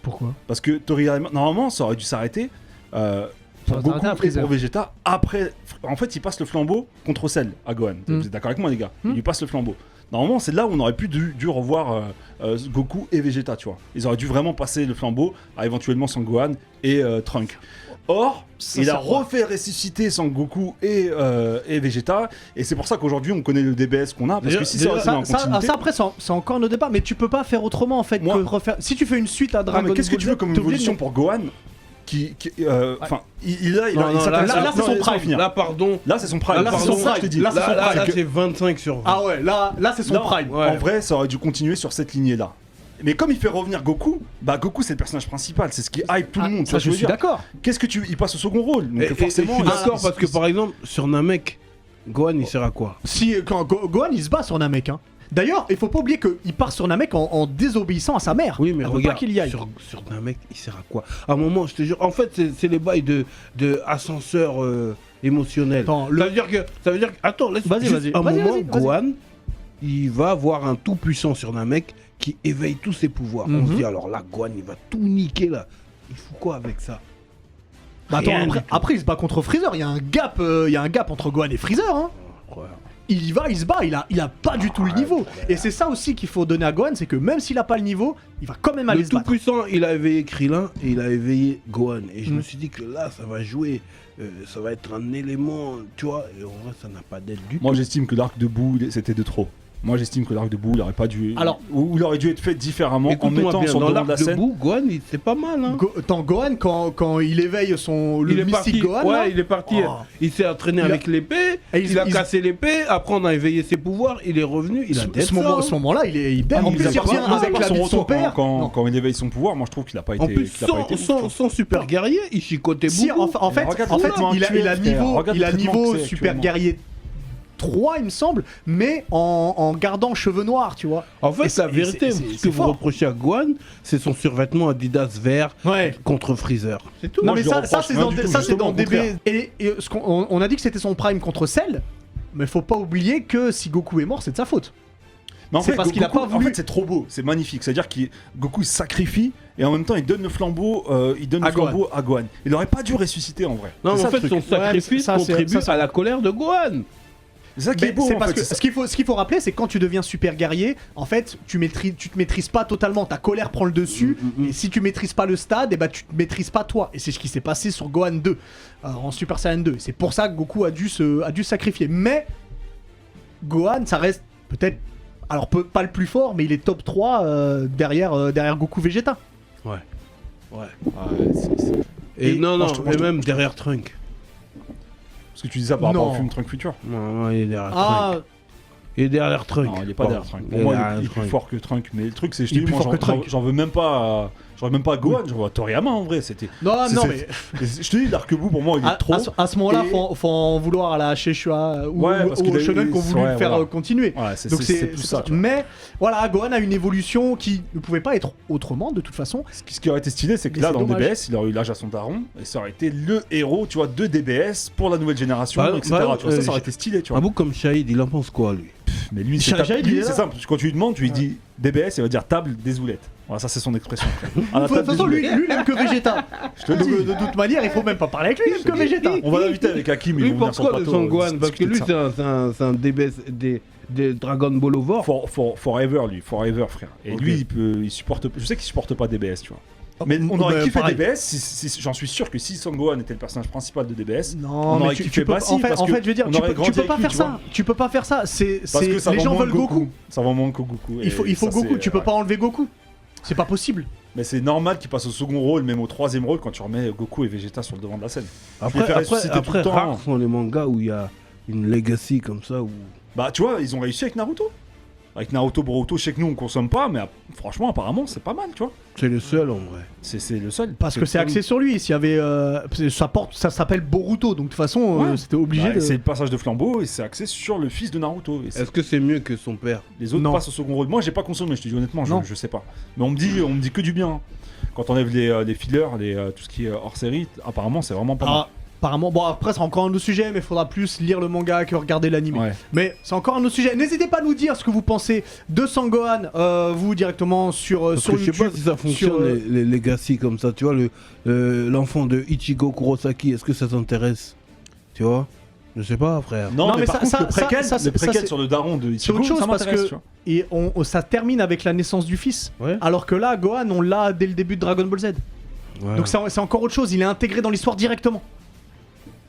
Pourquoi? Parce que Toriyama, normalement, ça aurait dû s'arrêter pour Goku s'arrêter à et Freezer. pour Vegeta. Après, en fait, il passe le flambeau contre Cell à Gohan. Mm. Vous êtes d'accord avec moi, les gars? Il lui passe le flambeau. Normalement, c'est là où on aurait dû revoir Goku et Vegeta, tu vois. Ils auraient dû vraiment passer le flambeau à éventuellement Son Gohan et Trunk. Or, Ça, il ça a refait ressusciter Son Goku et Vegeta, et c'est pour ça qu'aujourd'hui on connaît le DBS qu'on a, parce Déjà- que si ça aurait été en continuité... Ça, après, c'est encore nos débats, mais tu peux pas faire autrement, en fait, Moi- que refaire... Si tu fais une suite à Ah, Dragon mais qu'est-ce que Ball tu veux Z, comme t'es obligé de évolution pour Gohan enfin, il a Non, ça là, commence à- là, c'est son laisse-moi prime. finir. Là, pardon. Là, c'est son prime. Là, c'est Pardon, son prime. je te dis. Là, c'est son prime. Là, c'est 25 sur 20. Ah ouais, là c'est son Non, prime. Ouais. En vrai, ça aurait dû continuer sur cette lignée-là. Mais comme il fait revenir Goku, bah Goku c'est le personnage principal, c'est ce qui hype tout le monde. tu Ça, vois ce je que je suis veux dire. d'accord. Qu'est-ce que il passe au second rôle, donc Et forcément. je suis il- d'accord il- parce que il- par exemple, sur Namek, Gohan il sert à quoi? Si, quand Gohan, il se bat sur Namek, hein. D'ailleurs, il faut pas oublier qu'il part sur Namek en désobéissant à sa mère. Oui, mais Elle veut regarde, pas qu'il y aille. sur Namek, il sert à quoi? À un moment, je te jure, en fait, c'est les bails de ascenseur émotionnel. Attends, Ça veut dire que, attends, laisse Vas-y, juste vas-y, un vas-y, moment, vas-y, vas-y. Gohan, il va voir un tout puissant sur Namek qui éveille tous ses pouvoirs. On Mhm. se dit alors là, Gohan, il va tout niquer là. Il fout quoi avec ça? Bah, attends, Rien du tout. après, il se bat contre Freezer. Il y a un gap entre Gohan et Freezer. Hein. Il y va, il se bat. Il a pas du tout le niveau. Et c'est ça aussi qu'il faut donner à Gohan, c'est que même s'il a pas le niveau, il va quand même aller Le se tout battre. puissant, il a éveillé Krillin et il a éveillé Gohan. Et je Mhm. me suis dit que là, ça va jouer. Ça va être un élément, tu vois. Et en vrai, ça n'a pas d'aide du tout. Moi j'estime que l'arc de Boo c'était de trop. Moi, j'estime que l'arc de Boo, il aurait pas dû. Alors- ou il aurait dû être fait différemment en Écoute-moi mettant bien, sur le dans devant de la l'arc de scène. Boo, Gohan, c'est pas mal. Hein. Gohan, quand il éveille le Il est mystique parti, Gohan, ouais, là, il est parti. Oh. Il s'est entraîné Il a- avec l'épée, Et il a cassé l'épée, après on a éveillé ses pouvoirs, il est revenu, il a dead ce ça. moment-là, il est dead. En Mis plus, à il part- revient mis à avec part la vie de son retour, père. Non. quand il éveille son pouvoir, moi je trouve qu'il a pas été. En plus, qu'il a pas été ouf, tu vois. sans super guerrier, il chicotait Si, beaucoup. en fait, regarde en le fait, traitement il a actuel, frère. niveau, Regarde il le a traitement niveau que c'est super actuellement. guerrier 3, il me semble, mais en gardant cheveux noirs, tu vois. En fait, Et la vérité, c'est ce que vous fort. reprochez à Gohan, c'est son survêtement Adidas vert Ouais. contre Freezer. C'est tout. Non, Moi, mais je le ça reproche c'est rien dans, du tout, ça, c'est justement, dans au DB. contraire. Et on a dit que c'était son prime contre Cell, mais faut pas oublier que si Goku est mort, c'est de sa faute. Mais en C'est fait, parce qu'il a Goku, pas voulu- En fait, c'est trop beau, c'est magnifique. C'est-à-dire que Goku il sacrifie et en même temps il donne le flambeau, À à Gohan. Il aurait pas dû ressusciter en vrai. Non, mais C'est en ça, fait, le son truc. sacrifice ça, c'est- contribue ça, à la colère de Gohan. C'est ça qui est Mais beau. c'est en parce fait, que c'est ce qu'il faut rappeler, c'est que quand tu deviens super guerrier, en fait, tu te maîtrises pas totalement. Ta colère prend le dessus. Et si tu maîtrises pas le stade, et bah tu te maîtrises pas toi. Et c'est ce qui s'est passé sur Gohan 2, en Super Saiyan 2. C'est pour ça que Goku a dû se sacrifier. Mais Gohan, ça reste peut-être, alors pas le plus fort, mais il est top 3 derrière Goku Vegeta. Ouais. Ouais, Et, Et non, moi, non, je trouve- mais même derrière Trunk. Parce que tu dis ça par rapport Non. au film Trunk Future. Non, il est derrière Ah, Trunk. Il est derrière Trunk. Non, il est pas Bon, derrière Trunk. il Pour est moi, derrière il est plus Trunk. fort que Trunk. Mais le truc, c'est que je Il est dis, plus moi, fort que Trunk. j'en veux même pas. J'en veux même pas à Gohan, j'en veux à Toriyama en vrai. C'était. non, c'est- non, c'est- mais Je te dis, l'arc-bout pour moi, il est trop. à ce moment-là, Et- faut en vouloir à la Sheshua ou Ouais, parce au qu'il a eu Shonen des- qui ont voulu ouais, le faire voilà. continuer. Ouais, c'est Donc c'est plus ça. tu vois. Mais voilà, Gohan a une évolution qui ne pouvait pas être autrement de toute façon. Ce qui aurait été stylé, c'est que Mais là, c'est dans dommage. DBS, il aurait eu l'âge à son daron, et ça aurait été le héros, tu vois, de DBS pour la nouvelle génération, Bah, etc. bah, tu vois, ça aurait été stylé, tu Un vois. bout comme Shahid, il en pense quoi, lui? Mais lui, Shahid, il est c'est là. simple. Quand tu lui demandes, tu lui dis DBS, il va dire table des oulettes. Voilà, ça c'est son expression. À la De toute table des façon, lui, oulettes. il aime que Vegeta. Je te le Donc, dis. de toute manière, il faut même pas parler avec lui, il aime que Vegeta. On va l'inviter avec Hakim, Lui, ils vont venir sur le pourquoi de plateau. son Gohan? Parce que lui, discuter de ça. c'est un DBS des Dragon Ball Over. Forever, lui, Forever, frère. Et Ok. lui, il supporte. Je sais qu'il supporte pas DBS, tu vois. Mais on aurait Bah, kiffé pareil. DBS, j'en suis sûr que si Son Gohan était le personnage principal de DBS, Non, on mais aurait tu kiffé peux, Bassi, en fait, parce je que veux dire, on tu aurait peux grandi pas avec lui, faire tu ça. vois. Tu peux pas faire ça. C'est Parce que ça les va gens moins veulent de Goku. Ça va moins que Goku. Il faut Et ça, Goku. c'est- Tu peux ouais. pas enlever Goku. C'est pas possible. Mais c'est normal qu'il passe au second rôle, même au troisième rôle, quand tu remets Goku et Vegeta sur le devant de la scène. Après, les fais ressusciter tout après le temps. rares sont les mangas où il y a une legacy comme ça. Où... Bah, tu vois, ils ont réussi avec Naruto. Avec Naruto, Boruto, je sais que nous on consomme pas, mais franchement, apparemment, c'est pas mal, tu vois. C'est le seul en vrai. C'est le seul. Parce que c'est axé sur lui. S'il y avait, ça s'appelle Boruto. Donc de toute façon, Ouais. c'était obligé Bah, de. C'est le passage de flambeau et c'est axé sur le fils de Naruto. Et Est-ce que c'est mieux que son père? les autres Non. passent au second rôle. Moi, j'ai pas consommé, je te dis honnêtement, Non. je sais pas. Mais on me dit que du bien. Quand on enlève les fillers, tout ce qui est hors série, apparemment, c'est vraiment pas mal. Ah, apparemment, bon après c'est encore un autre sujet, mais il faudra plus lire le manga que regarder l'anime. Ouais. Mais c'est encore un autre sujet. N'hésitez pas à nous dire ce que vous pensez de Sangohan, vous directement sur Parce sur que je sais YouTube. pas si ça fonctionne sur, les legacy comme ça. Tu vois, l'enfant de Ichigo Kurosaki, est-ce que ça t'intéresse? Tu vois? Je sais pas, frère. Non, Non, mais mais par ça- contre, ça- le préquel, ça, le préquel c'est- sur le daron de c'est Ichigo, autre chose ça parce m'intéresse, que tu vois. et ça termine avec la naissance du fils. Ouais. Alors que là, Gohan, on l'a dès le début de Dragon Ball Z. Ouais. Donc c'est encore autre chose. Il est intégré dans l'histoire directement.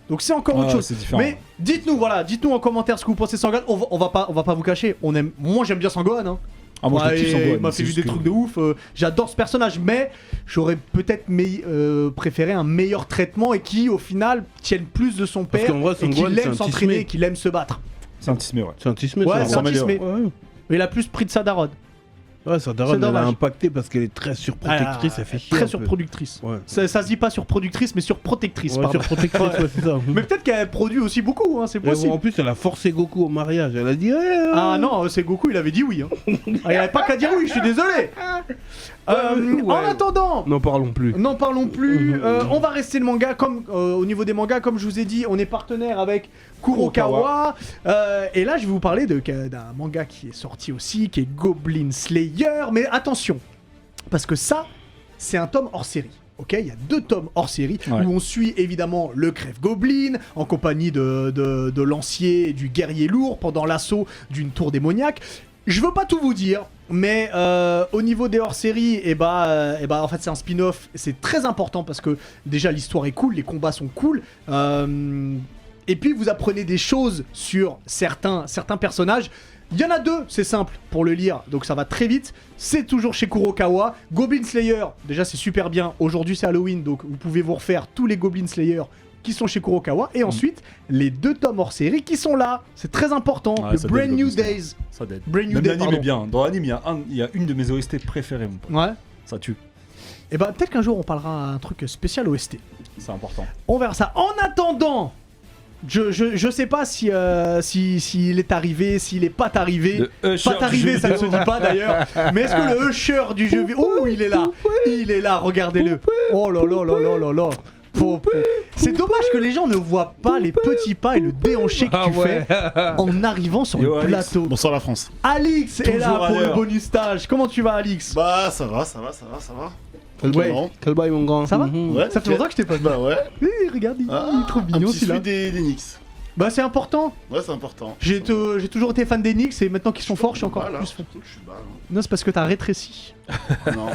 Donc c'est encore autre Ouais, chose. c'est différent. Mais dites-nous en commentaire ce que vous pensez de Sangohan. On va pas vous cacher. Moi j'aime bien Sangohan. Hein. Ah, moi, je le kiffe, son Ouais, Gohan, il m'a c'est fait vu juste des que- trucs de ouf. J'adore ce personnage, mais j'aurais peut-être préféré un meilleur traitement et qui, au final, tienne plus de son Parce père qu'en vrai, et Son Gohan, qu'il c'est aime un s'entraîner, tismé. qu'il aime se battre. C'est un tismé, ouais. C'est un tismé, Ouais, ça. c'est un s'améliore. tismé. Ouais. Mais il a plus pris de sa daronne. Ouais, sa daronne, C'est elle a dommage. impacté parce qu'elle est très surprotectrice, Ah, elle fait chier. très un peu. surproductrice. Ouais. Ça se dit pas surproductrice, mais surprotectrice. Ouais, pardon. surprotectrice, ouais, c'est ça. Mais peut-être qu'elle produit aussi beaucoup, hein, c'est Et bon, possible. en plus, elle a forcé Goku au mariage. Elle a dit Ah non, c'est Goku, il avait dit oui. Hein. Ah, il avait pas qu'à dire oui, je suis désolé. Ouais. En attendant, N'en parlons plus. n'en parlons plus. On va rester le manga comme au niveau des mangas, comme je vous ai dit, on est partenaire avec Kurokawa. Et là, je vais vous parler d'un manga qui est sorti aussi, qui est Goblin Slayer. Mais attention, parce que ça, c'est un tome hors série. Ok, il y a 2 tomes hors série Ouais. où on suit évidemment le Crève Goblin en compagnie de Lancier et du guerrier lourd pendant l'assaut d'une tour démoniaque. Je veux pas tout vous dire, mais au niveau des hors-séries, en fait c'est un spin-off, c'est très important parce que déjà l'histoire est cool, les combats sont cool, et puis vous apprenez des choses sur certains personnages. Il y en a 2, c'est simple pour le lire, donc ça va très vite. C'est toujours chez Kurokawa. Goblin Slayer, déjà c'est super bien. Aujourd'hui c'est Halloween, donc vous pouvez vous refaire tous les Goblin Slayer qui sont chez Kurokawa. Et ensuite, les 2 tomes hors série qui sont là. C'est très important. Ouais, le ça Brand date, New Goblin Slayer. Days. Ça dead. Brand New Même Day, l'anime pardon. est bien. Dans l'anime, il y a une de mes OST préférées, mon pote. Ouais. Ça tue. Et bah peut-être qu'un jour on parlera un truc spécial OST. C'est important. On verra ça. En attendant, je sais pas si s'il est arrivé, s'il est pas arrivé. Pas arrivé, ça ne se dit pas d'ailleurs. Mais est-ce que le usher du jeu vidéo... Oh, il est là. Il est là, regardez-le. Oh là là là là là là. C'est dommage que les gens ne voient pas les petits pas et le déhanché que tu fais en arrivant sur Yo, le Alex. plateau. Bonsoir la France. Alix est là Toujours pour le ailleurs. bonus stage. Comment tu vas, Alix? Bah ça va. Ouais. Non. Quel bail, mon grand. Ça va Ouais, Ça fait ok. longtemps que je t'ai pas vu. Bah ouais. Regarde, il Ah, est trop un mignon petit celui-là. celui des Knicks. Bah c'est important. Ouais, c'est important. J'ai toujours été fan des Knicks et maintenant qu'ils sont forts, je suis encore Voilà, plus fan. je suis bas. Non, c'est parce que t'as rétréci.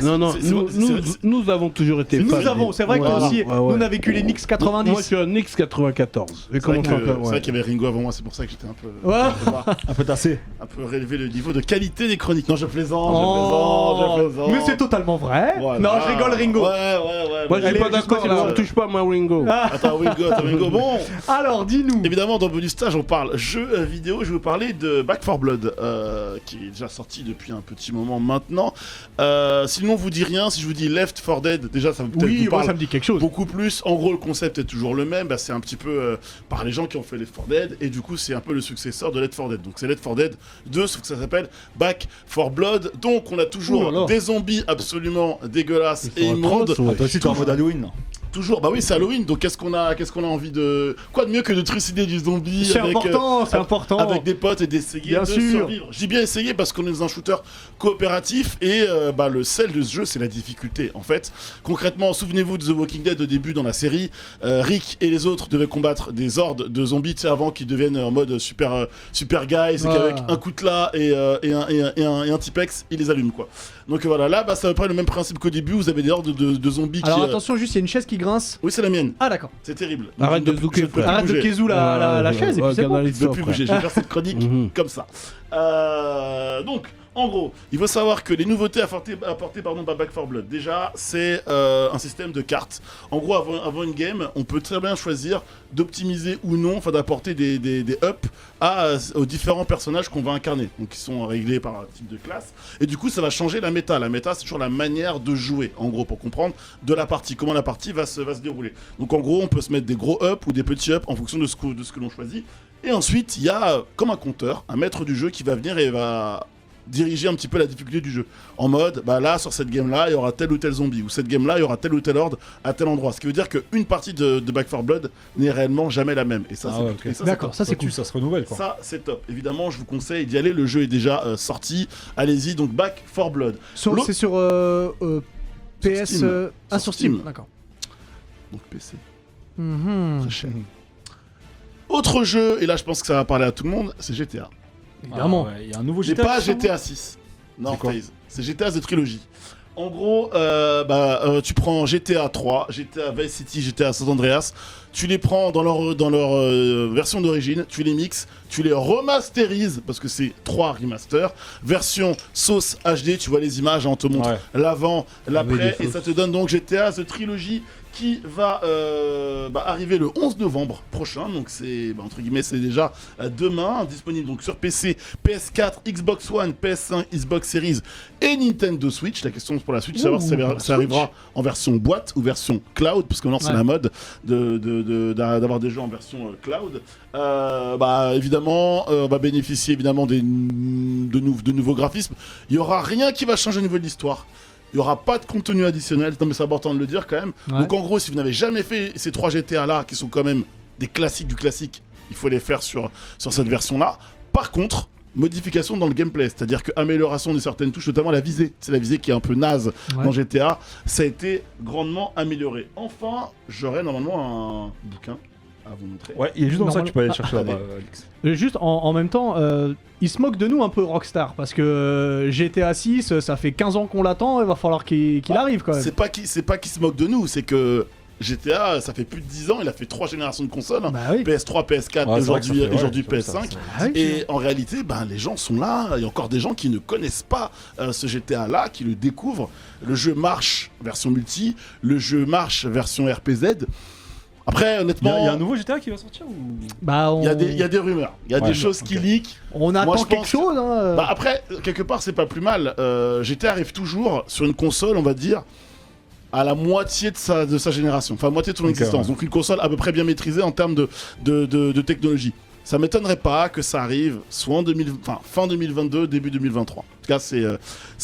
Non, c'est- nous avons toujours été Nous fans avons, c'est vrai que Voilà. toi aussi, Ouais, ouais. nous on a vécu les Knicks 90. Moi, je suis un Knicks 94. J'ai C'est vrai commencé que- encore. c'est vrai qu'il y avait Ringo avant moi, c'est pour ça que j'étais un peu. Ouais. Un peu tassé. Un peu relevé le niveau de qualité des chroniques. Non, je plaisante, Oh, je plaisante. mais c'est totalement vrai. Voilà. Non, je rigole, Ringo. Ouais. Moi, je Allez, suis pas d'accord justement, là, c'est on touche pas à ma Ringo. Attends, Ringo. Bon, Alors, dis-nous. évidemment, dans Bonus Stage, on parle jeux vidéo. Je vais vous parler de Back 4 Blood, qui est déjà sorti depuis un petit moment maintenant. Sinon, vous dit rien. Si je vous dis Left 4 Dead, déjà, ça peut-être Oui, vous moi parle ça me dit quelque chose. beaucoup plus. En gros, le concept est toujours le même. Bah, c'est un petit peu par les gens qui ont fait Left 4 Dead. Et du coup, c'est un peu le successeur de Left 4 Dead. Donc, c'est Left 4 Dead 2, sauf que ça s'appelle Back 4 Blood. Donc, on a toujours Ouh là là. des zombies absolument dégueulasses et immondes. Ah, toi aussi, t'es en mode Halloween. Toujours, bah oui, c'est Halloween. Donc, qu'est-ce qu'on a envie de. Quoi de mieux que de trucider du zombie C'est avec, important, c'est important. avec des potes et d'essayer Bien de sûr. survivre. J'ai bien essayé parce qu'on est dans un shooter coopératif et bah, le sel de ce jeu, c'est la difficulté en fait. Concrètement, souvenez-vous de The Walking Dead au début dans la série, Rick et les autres devaient combattre des hordes de zombies, tu sais, avant qu'ils deviennent en mode super guy, c'est Ouais. qu'avec un coup de là et un Tipex, ils les allument quoi. Donc voilà, là bah, c'est à peu près le même principe qu'au début, vous avez des hordes de zombies Alors qui... attention, juste il y a une chaise qui grince. Oui, c'est la mienne, Ah d'accord. c'est terrible. Arrête Je de ne- zouker, je ne peux frère. plus Arrête de bouger. Kézou la chaise et puis c'est bon. canalise Je ne peux ça, plus frère. bouger, je vais faire cette chronique Mhm. comme ça. Donc, en gros, il faut savoir que les nouveautés apportées par Back 4 Blood, déjà, c'est un système de cartes. En gros, avant une game, on peut très bien choisir d'optimiser ou non, enfin d'apporter des ups aux différents personnages qu'on va incarner. Donc, ils sont réglés par un type de classe. Et du coup, ça va changer la méta. La méta, c'est toujours la manière de jouer, en gros, pour comprendre de la partie, comment la partie va se dérouler. Donc, en gros, on peut se mettre des gros ups ou des petits ups en fonction de ce que l'on choisit. Et ensuite, il y a, comme un compteur, un maître du jeu qui va venir et va diriger un petit peu la difficulté du jeu. En mode, bah là, sur cette game-là, il y aura tel ou tel zombie. Ou cette game-là, il y aura tel ou tel ordre à tel endroit. Ce qui veut dire qu'une partie de Back 4 Blood n'est réellement jamais la même. Et ça, Ah c'est ouais, et ok. ça, c'est D'accord, top. ça c'est cool. Ça se renouvelle quoi. Ça, c'est top. Évidemment, je vous conseille d'y aller. Le jeu est déjà sorti. Allez-y, donc Back 4 Blood. L'autre- C'est sur PS. Steam. Ah, Sur sur Steam. Steam. D'accord. Donc PC. Mhm. Très cher. Autre jeu, et là je pense que ça va parler à tout le monde, c'est GTA. Évidemment. Ah ouais, il y a un nouveau J'ai GTA. pas qui sort, GTA 6. Non, C'est quoi FaZe. C'est GTA The Trilogy. En gros, tu prends GTA 3, GTA Vice City, GTA San Andreas, tu les prends dans leur version d'origine, tu les mixes, tu les remasterises, parce que c'est 3 remasters, version sauce HD, tu vois les images, on te montre Ouais. l'avant, l'après, des et ça te donne donc GTA The Trilogy qui va arriver le 11 novembre prochain, donc c'est, entre guillemets, c'est déjà demain, disponible donc sur PC, PS4, Xbox One, PS5, Xbox Series et Nintendo Switch. La question pour la Switch, c'est savoir si ça arrivera en version boîte ou version cloud, parce que maintenant c'est Ouais. la mode d'avoir des jeux en version cloud. Évidemment, on va bénéficier évidemment de nouveaux graphismes. Il y aura rien qui va changer au niveau de l'histoire. Il n'y aura pas de contenu additionnel. Non, mais c'est important de le dire quand même. Ouais. Donc en gros, si vous n'avez jamais fait ces 3 GTA là, qui sont quand même des classiques du classique, il faut les faire sur cette version là. Par contre, modification dans le gameplay, c'est-à-dire que amélioration de certaines touches, notamment la visée. C'est la visée qui est un peu naze Ouais. dans GTA. Ça a été grandement amélioré. Enfin, j'aurai normalement un bouquin à vous montrer. Ouais, il est juste dans ça que tu peux aller le chercher Ah, là-bas, Alex. Juste en même temps, ils se moquent de nous un peu Rockstar parce que GTA 6, ça fait 15 ans qu'on l'attend, il va falloir qu'il arrive quand même. C'est pas qu'ils se moquent de nous, c'est que GTA, ça fait plus de 10 ans, il a fait 3 générations de consoles. Bah oui. PS3, PS4, Ouais, c'est vrai que ça fait- aujourd'hui ouais, ça, PS5. ça- Ah oui, Et en réalité, les gens sont là. Il y a encore des gens qui ne connaissent pas ce GTA-là, qui le découvrent. Le jeu marche version multi, le jeu marche version RPZ. Après, honnêtement, Il y a un nouveau GTA qui va sortir ou... Bah, il y a des rumeurs, il y a Ouais, des choses qui ok. leak. on attend Moi, je quelque pense- chose. Hein. Après, quelque part, c'est pas plus mal. GTA arrive toujours sur une console, on va dire, à la moitié de sa génération, enfin moitié de son Ok, existence. ouais. Donc une console à peu près bien maîtrisée en termes de technologie. Ça m'étonnerait pas que ça arrive soit en fin 2022, début 2023. En tout cas, c'est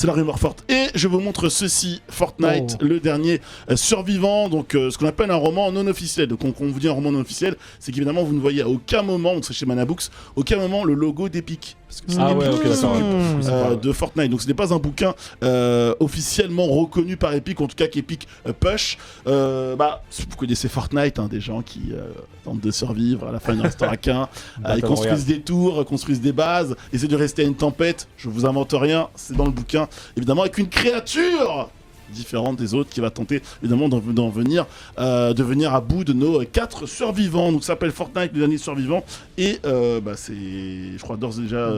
la rumeur forte. Et je vous montre ceci, Fortnite, le dernier survivant, donc ce qu'on appelle un roman non officiel. Donc quand on vous dit un roman non officiel, c'est qu'évidemment vous ne voyez à aucun moment, on serait chez Manabooks, aucun moment le logo d'Epic. Parce que c'est Ah Epic ouais, ok, qui d'accord. s'occupe, de Fortnite. Donc ce n'est pas un bouquin officiellement reconnu par Epic, en tout cas qu'Epic push. Vous connaissez Fortnite, hein, des gens qui tentent de survivre, à la fin il n'en restera qu'un. Ils construisent des tours, construisent des bases, essaient de rester à une tempête. Je vous invente rien, c'est dans le bouquin. Évidemment avec une créature différente des autres qui va tenter évidemment d'en venir à bout de nos 4 survivants. Donc ça s'appelle Fortnite, le dernier survivant. Et c'est, je crois, d'ores et déjà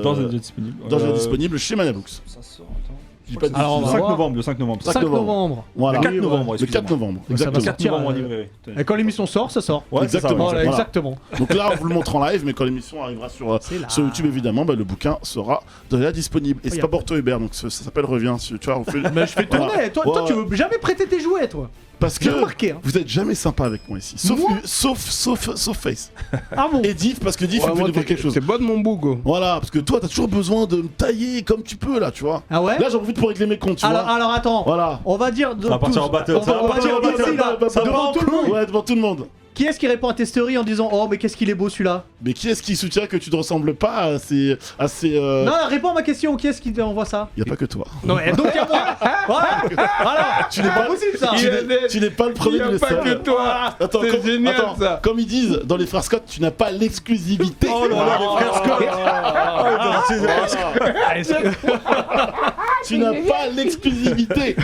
disponible chez Manabooks. Ça sort, attends. Je dis pas de Alors, on bêtises. va 5 voir. novembre, le 5 novembre. 5 novembre. Voilà. Le 4 novembre, Le excusez-moi. 4 novembre, Ça va exactement. sortir. novembre en librairie. Et quand l'émission sort, ça sort. Ouais, c'est ça, Exactement. ouais. Voilà, Voilà. exactement. Donc là, on vous le montre en live, mais quand l'émission arrivera sur YouTube, évidemment, le bouquin sera déjà disponible. Et c'est y a pas Porto Hébert, donc ça s'appelle Revient. Tu vois, on fait... Mais je fais tourner. Voilà. Toi, Ouais. tu veux jamais prêter tes jouets, toi. Parce J'ai que remarqué. Hein. vous êtes jamais sympa avec moi ici. Sauf Face. Ah bon. Et Diff, parce que Diff, il veut nous dire quelque chose. C'est bon de mon bougo. Voilà, parce que toi, t'as toujours besoin de me tailler comme tu peux, là, tu vois. Ah ouais. Là, j'en profite pour régler mes comptes, tu vois. Alors attends. Voilà. On va dire. Ça va partir en battle. On va dire ici, là, devant tout le monde. Ouais, devant tout le monde. Qui est-ce qui répond à tes stories en disant oh mais qu'est-ce qu'il est beau celui-là? Mais qui est-ce qui soutient que tu ne ressembles pas à ces... Non, réponds à ma question. Qui est-ce qui envoie ça? Y a pas que toi. Non, et donc à moi. Voilà. Tu n'es pas possible ça. Tu n'es pas le premier Il de n'y le a pas que savoir. toi. Attends, C'est génial, ça. comme ils disent dans les frères Scott, tu n'as pas l'exclusivité. Oh là là, les frères Scott. Tu n'as pas l'exclusivité.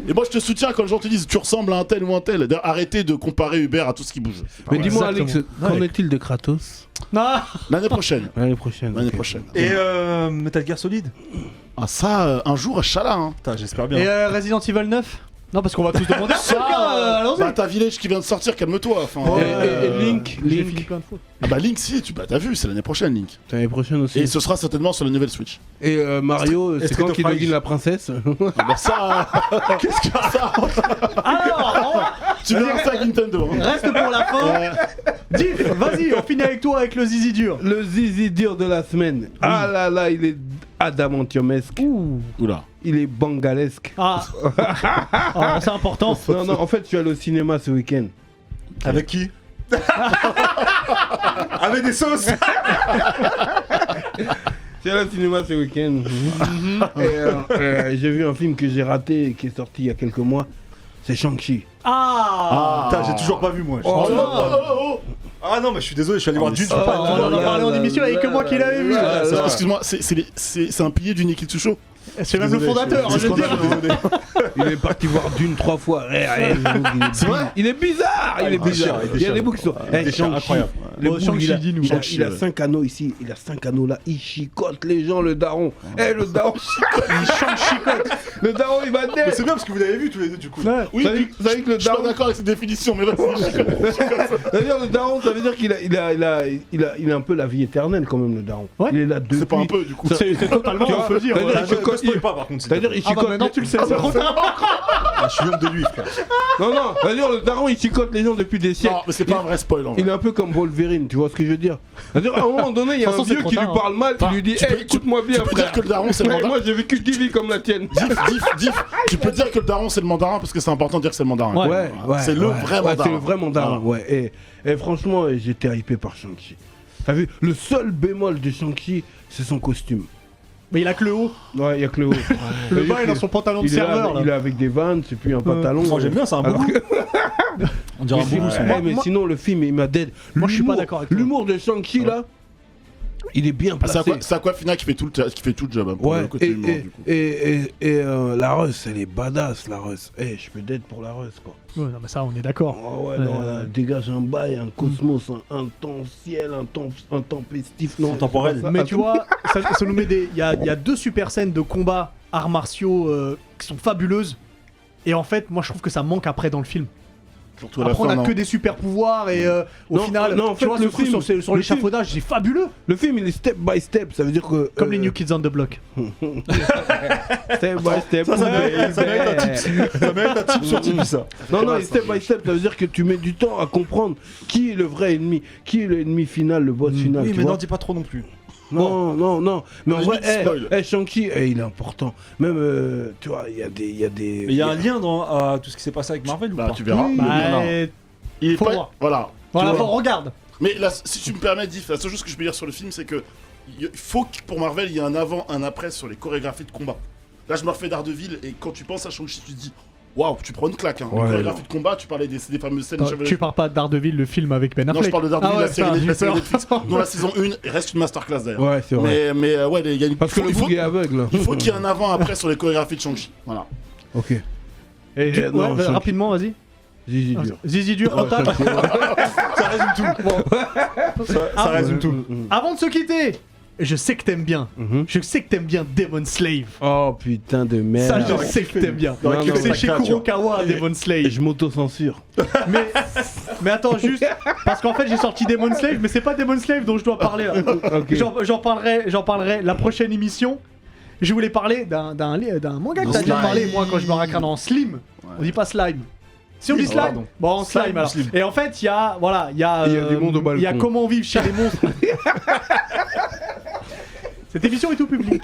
Et moi je te soutiens quand les gens te disent tu ressembles à un tel ou un tel. D'ailleurs, arrêtez de comparer Uber à tout ce qui bouge. Mais dis-moi, Alex, Exactement. qu'en est-il de Kratos Non. L'année prochaine. L'année prochaine. L'année ok. prochaine. Et Metal Gear Solid. Ah ça, un jour, Chala. Hein. Putain, j'espère bien. Et Resident Evil 9? Non, parce qu'on va tous demander. Allons-y. Bah t'as Village qui vient de sortir, calme-toi. Enfin, Et Link, J'ai fini plein de fois. Ah bah Link si, t'as vu, c'est l'année prochaine Link. L'année prochaine aussi. Et ce sera certainement sur la nouvelle Switch. Et Mario, c'est Street quand of qu'il Rage. devine la princesse Ah bah ça, qu'est-ce que ça Alors, Tu verras ça avec Nintendo. Hein. reste pour la fin. Ouais. Diff, vas-y, on finit avec toi avec le zizi dur. Le zizi dur de la semaine. Ah là là, il est adamantiumesque. Oula. Il est bangalesque. Ah, ah c'est important. Non, non, en fait, je suis allé au cinéma ce week-end. Avec qui? Avec des sauces. Je suis allé au cinéma ce week-end. Et j'ai vu un film que j'ai raté, qui est sorti il y a quelques mois. C'est Shang-Chi. Ah, Putain, j'ai toujours pas vu moi. Oh, Ah non, mais je suis désolé, je suis allé voir Dune. on en a parlé en émission, il y a que moi qui l'avais vu. là, là. Excuse-moi, c'est un pilier du Nikitsucho. C'est même le fondateur, C'est je veux dire. Il est parti voir Dune 3 fois. C'est vrai. Il est bizarre, il est il déchire, bizarre. il Il y a déchire. des boucs qui sont. Il déchire, incroyable. Le Bon, boug, Shang-Chi, il a- dis-nous. il a- Shang-Chi, il a ouais. 5 anneaux ici, il a 5 anneaux là, il chicote les gens, le daron. Eh, le daron, le daron, il va Mais naître. c'est bien parce que vous l'avez vu tous les deux du coup. Ouais. Oui, Vous savez que le je suis pas daron, d'accord avec cette définition, mais vas-y. c'est-à-dire le daron, ça veut dire qu'il a un peu la vie éternelle quand même, le daron. Ouais. Il est là depuis. C'est pas un peu du coup. C'est totalement, Tu on vois, peut dire. c'est-à-dire, ouais. il chicote- Spoil pas par contre. C'est-à-dire, il Ah bah chicote. maintenant tu le sais, c'est trop tard. Ah, je suis l'homme de lui, frère. Non, non, c'est-à-dire, le daron, il chicote les gens depuis des siècles. Non, mais c'est pas un vrai spoil en Il vrai. est un peu comme Wolverine, tu vois ce que je veux dire? C'est-à-dire, à un moment donné, il y a De toute un façon, c'est vieux trop qui lui tard, parle mal, il lui dit tu peux- hey, écoute-moi bien, Tu peux frère. dire que le daron c'est le Ouais, mandarin. moi, j'ai vécu 10 vies comme la tienne. Diff, tu peux dire que le daron c'est le mandarin parce que c'est important de dire que c'est le mandarin. Ouais. C'est le vrai mandarin. C'est le vrai mandarin, Voilà. ouais. Et franchement, j'étais hypé par Shang-Chi. T'as vu, le seul bémol de Shang-Chi, c'est son costume. Mais il a que le haut. Ouais, il y a que le haut. Le bas, il a son pantalon de Il est là serveur. avec- là. il est avec des vannes, et puis un pantalon. Moi j'aime bien, c'est un Alors bon que- On dirait un bon goût, Ouais, ça. mais sinon, le film, il m'a dead. Moi, je suis pas L'humour- d'accord avec toi. L'humour de Shang-Chi, là, Il est bien placé. C'est Aquafina qui fait tout le job. Hein, pour Ouais, le côté humour, du coup. la Russ, elle est badass, la Russ. Je peux d'être pour la Russ, quoi. Ouais, non, mais ça, on est d'accord. Oh ouais, non, elle dégage un bail, un cosmos, un temps ciel, un tempestif, non. Temporel. Mais tu vois, ça nous met des. Il y a 2 super scènes de combat arts martiaux qui sont fabuleuses. Et en fait, moi, je trouve que ça manque après dans le film. Surtout à la Après, on fin, a non. que des super pouvoirs et au Non, final, non, en tu fait, vois, le ce truc film- sur le l'échafaudage, c'est fabuleux. Le film, il est step by step, ça veut dire que... Comme les New Kids on the Block. Step by step. Ça mérite un tips. Ça mérite un tips sur Tipeee, ça. Non, step by step, ça veut dire que tu mets du temps à comprendre qui est le vrai ennemi, qui est l'ennemi final, le boss final. Oui, tu mais vois. n'en dis pas trop non plus. Non. Mais en On vrai, évite spoil. Shang-Chi, il est important. Même, tu vois, il y a des... Mais il y a un lien à tout ce qui s'est passé avec Marvel ou Bah, pas? tu verras. Oui, Non. Bah, Il est faut pas- voir. Voilà. voilà, Tu vois. regarde. Mais là, si tu me permets, Diff, la seule chose que je peux dire sur le film, c'est que il faut que pour Marvel, il y ait un avant, un après sur les chorégraphies de combat. Là, je me refais Daredevil et quand tu penses à Shang-Chi, tu te dis waouh, tu prends une claque. Hein. Ouais, Les chorégraphies de combat, tu parlais des fameuses scènes. Attends, tu parles pas de Daredevil, le film avec Ben Non, Affleck. je parle de Daredevil, Ah ouais, la série putain, Netflix, dont la saison 1 reste une masterclass d'ailleurs. Ouais, c'est vrai. Mais ouais, il y a une. Parce que le il faut bouc est aveugle. il faut qu'il y ait un avant-après sur les chorégraphies de Shang-Chi. Voilà. Ok. Et, Ouais, non, Shang-Chi, rapidement, vas-y. Zizi dur. Zizi dur, Ouais, Antal. Shang-Chi, ouais. Ça résume tout. Ça résume tout. Avant de se quitter, je sais que t'aimes bien. Mhm. Je sais que t'aimes bien Demon Slave. Oh putain de merde. Ça, je sais que t'aimes bien. Non, non, C'est chez ça craque, Kurokawa, Demon Et Slave. je m'auto-censure. Mais attends, juste, parce qu'en fait, j'ai sorti Demon Slave, mais c'est pas Demon Slave dont je dois parler. Là. Ok. J'en parlerai la prochaine émission. Je voulais parler d'un manga que t'as déjà Slime. parlé, moi, quand je me raccroche en Slim. On dit pas Slime. Si on dit slime, pardon. bon, slime Slime, alors. Slim. Et en fait, il y a Il y a du monde au balcon. il y a comment vivre chez les monstres. Cette émission est tout public.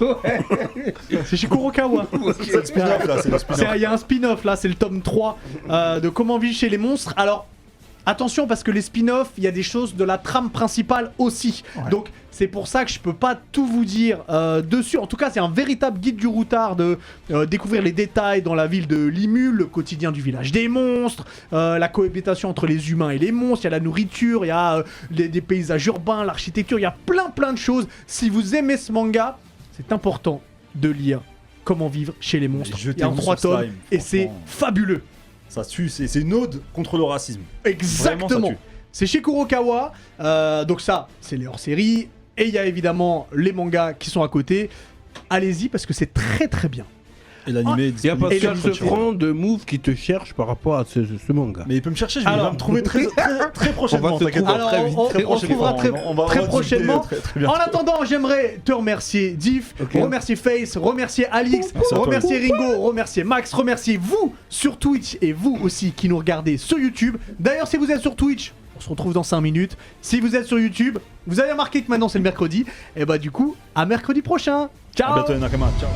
C'est chez Kurokawa. C'est le spin-off là, c'est le spin-off. Il y a un spin-off là, c'est le tome 3 de comment vivre chez les monstres. Alors, attention parce que les spin-offs, il y a des choses de la trame principale aussi. Donc, c'est pour ça que je peux pas tout vous dire dessus. En tout cas, c'est un véritable guide du routard de découvrir les détails dans la ville de Limul, le quotidien du village des monstres, la cohabitation entre les humains et les monstres, il y a la nourriture, il y a des paysages urbains, l'architecture, il y a plein de choses. Si vous aimez ce manga, c'est important de lire Comment vivre chez les monstres. Il y a en 3 tomes Slime, et c'est franchement. fabuleux. Ça tue, c'est une ode contre le racisme. Vraiment, Exactement. ça tue. C'est chez Kurokawa. Donc ça, c'est les hors-séries. Et il y a évidemment les mangas qui sont à côté. Allez-y parce que c'est très bien. Et l'animé est Il y a disponible Pascal sur Crunchyroll. Sefranc de Move qui te cherche par rapport à ce manga. Mais il peut me chercher, je vais Alors, me trouver très prochainement. on va te t'inquiète trouver pas. Alors, on se trouvera très On va très discuter prochainement. très bien. En attendant, j'aimerais te remercier Diff, Ok. remercier Face, remercier Alix, Merci à toi. remercier Ringo, remercier Max, remercier vous sur Twitch et vous aussi qui nous regardez sur YouTube. D'ailleurs, si vous êtes sur Twitch, on se retrouve dans 5 minutes. Si vous êtes sur YouTube, vous avez remarqué que maintenant c'est le mercredi. Et bah du coup, à mercredi prochain. Ciao. À bientôt les Nakama. Ciao.